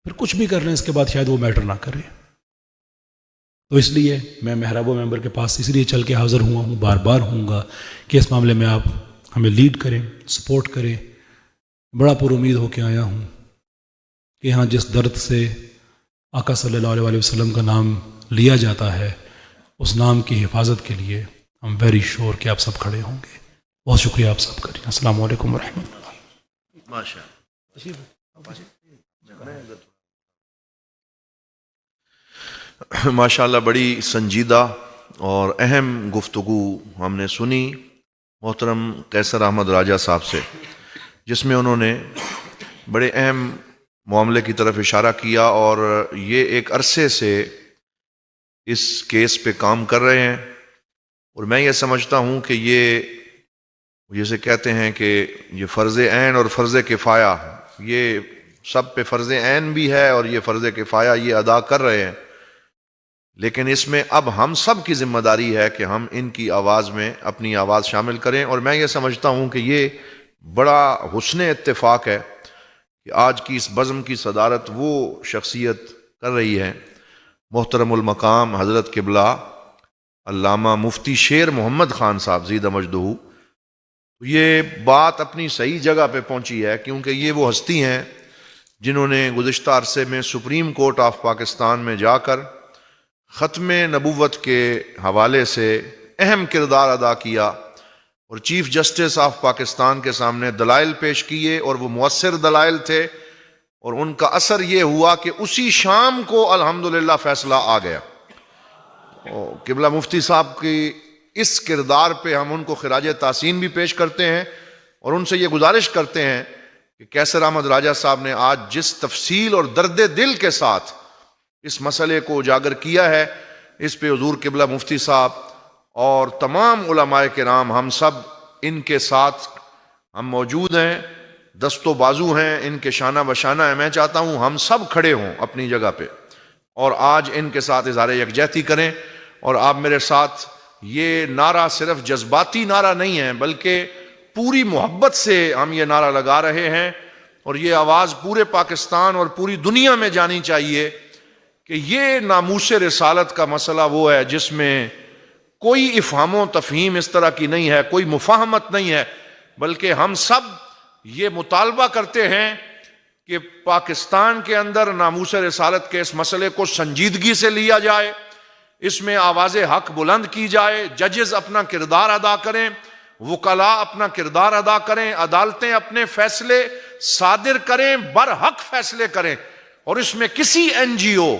پھر کچھ بھی کر لیں اس کے بعد شاید وہ میٹر نہ کرے. تو اس لیے میں محراب و ممبر کے پاس اس لیے چل کے حاضر ہوا ہوں، بار بار ہوں گا کہ اس معاملے میں آپ ہمیں لیڈ کریں، سپورٹ کریں. بڑا پر امید ہو کے آیا ہوں کہ یہاں جس درد سے آقا صلی اللہ علیہ وسلم کا نام لیا جاتا ہے، اس نام کی حفاظت کے لیے ہم ویری شور کہ آپ سب کھڑے ہوں گے. بہت شکریہ آپ سب کا. السلام علیکم ورحمۃ اللہ. ماشاء اللہ بڑی سنجیدہ اور اہم گفتگو ہم نے سنی محترم قیصر احمد راجہ صاحب سے، جس میں انہوں نے بڑے اہم معاملے کی طرف اشارہ کیا، اور یہ ایک عرصے سے اس کیس پہ کام کر رہے ہیں. اور میں یہ سمجھتا ہوں کہ یہ جیسے کہتے ہیں کہ یہ فرض عین اور فرض کفایہ، یہ سب پہ فرض عین بھی ہے اور یہ فرض کفایہ یہ ادا کر رہے ہیں. لیکن اس میں اب ہم سب کی ذمہ داری ہے کہ ہم ان کی آواز میں اپنی آواز شامل کریں. اور میں یہ سمجھتا ہوں کہ یہ بڑا حسن اتفاق ہے کہ آج کی اس بزم کی صدارت وہ شخصیت کر رہی ہے، محترم المقام حضرت قبلہ علامہ مفتی شیر محمد خان صاحب زیدہ مجدہ. یہ بات اپنی صحیح جگہ پہ پہنچی ہے کیونکہ یہ وہ ہستی ہیں جنہوں نے گزشتہ عرصے میں سپریم کورٹ آف پاکستان میں جا کر ختم نبوت کے حوالے سے اہم کردار ادا کیا اور چیف جسٹس آف پاکستان کے سامنے دلائل پیش کیے، اور وہ مؤثر دلائل تھے، اور ان کا اثر یہ ہوا کہ اسی شام کو الحمدللہ فیصلہ آ گیا۔ قبلہ مفتی صاحب کی اس کردار پہ ہم ان کو خراج تحسین بھی پیش کرتے ہیں، اور ان سے یہ گزارش کرتے ہیں کہ قیصر احمد راجہ صاحب نے آج جس تفصیل اور درد دل کے ساتھ اس مسئلے کو اجاگر کیا ہے، اس پہ حضور قبلہ مفتی صاحب اور تمام علماء کرام ہم سب ان کے ساتھ ہم موجود ہیں، دست و بازو ہیں، ان کے شانہ بشانہ ہیں۔ میں چاہتا ہوں ہم سب کھڑے ہوں اپنی جگہ پہ اور آج ان کے ساتھ اظہار یکجہتی کریں، اور آپ میرے ساتھ یہ نعرہ صرف جذباتی نعرہ نہیں ہے بلکہ پوری محبت سے ہم یہ نعرہ لگا رہے ہیں، اور یہ آواز پورے پاکستان اور پوری دنیا میں جانی چاہیے کہ یہ ناموس رسالت کا مسئلہ وہ ہے جس میں کوئی افہام و تفہیم اس طرح کی نہیں ہے، کوئی مفاہمت نہیں ہے، بلکہ ہم سب یہ مطالبہ کرتے ہیں کہ پاکستان کے اندر ناموس رسالت کے اس مسئلے کو سنجیدگی سے لیا جائے، اس میں آواز حق بلند کی جائے، ججز اپنا کردار ادا کریں، وکلاء اپنا کردار ادا کریں، عدالتیں اپنے فیصلے صادر کریں، برحق فیصلے کریں، اور اس میں کسی این جی او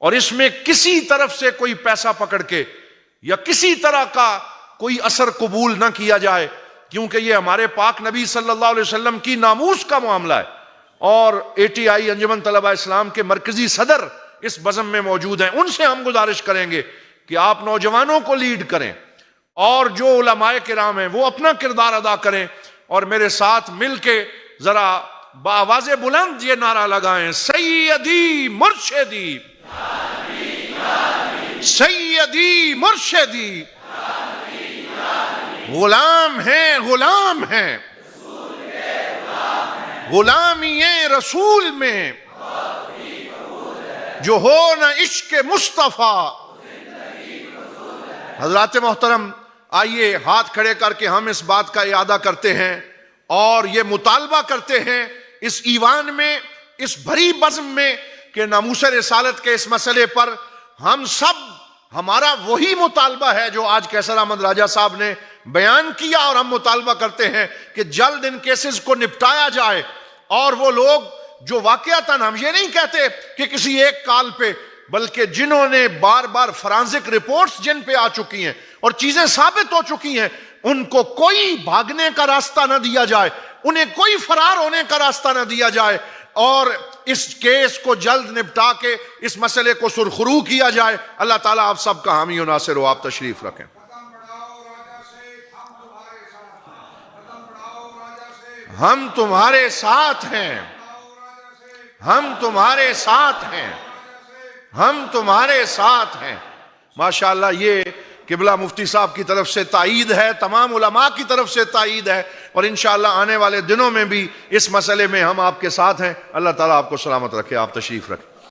اور اس میں کسی طرف سے کوئی پیسہ پکڑ کے یا کسی طرح کا کوئی اثر قبول نہ کیا جائے، کیونکہ یہ ہمارے پاک نبی صلی اللہ علیہ وسلم کی ناموس کا معاملہ ہے، اور اے ٹی آئی انجمن طلبہ اسلام کے مرکزی صدر اس بزم میں موجود ہیں۔ ان سے ہم گزارش کریں گے کہ آپ نوجوانوں کو لیڈ کریں، اور جو علماء کرام ہیں وہ اپنا کردار ادا کریں، اور میرے ساتھ مل کے ذرا بآواز بلند یہ نعرہ لگائیں، سیدی مرشدی، سیدی مرشدی، غلام ہیں غلام ہیں غلامی رسول میں، جو ہو نہ عشق مصطفیٰ۔ حضرات محترم، آئیے ہاتھ کھڑے کر کے ہم اس بات کا اعادہ کرتے ہیں اور یہ مطالبہ کرتے ہیں اس ایوان میں، اس بھری بزم میں، کہ ناموس رسالت کے اس مسئلے پر ہم سب، ہمارا وہی مطالبہ ہے جو آج قیصر احمد راجہ صاحب نے بیان کیا، اور ہم مطالبہ کرتے ہیں کہ جلد ان کیسز کو نپٹایا جائے، اور وہ لوگ جو واقعتاً، ہم یہ نہیں کہتے کہ کسی ایک کال پہ، بلکہ جنہوں نے بار بار فرانزک رپورٹس جن پہ آ چکی ہیں اور چیزیں ثابت ہو چکی ہیں، ان کو کوئی بھاگنے کا راستہ نہ دیا جائے، انہیں کوئی فرار ہونے کا راستہ نہ دیا جائے، اور اس کیس کو جلد نپٹا کے اس مسئلے کو سرخرو کیا جائے۔ اللہ تعالیٰ آپ سب کا حامی و ناصر ہو۔ آپ تشریف رکھیں۔ ہم تمہارے ساتھ ہیں، ہم تمہارے ساتھ ہیں، ہم تمہارے ساتھ ہیں۔ ماشاءاللہ یہ قبلہ مفتی صاحب کی طرف سے تائید ہے، تمام علماء کی طرف سے تائید ہے، اور انشاءاللہ آنے والے دنوں میں بھی اس مسئلے میں ہم آپ کے ساتھ ہیں۔ اللہ تعالیٰ آپ کو سلامت رکھے۔ آپ تشریف رکھیں۔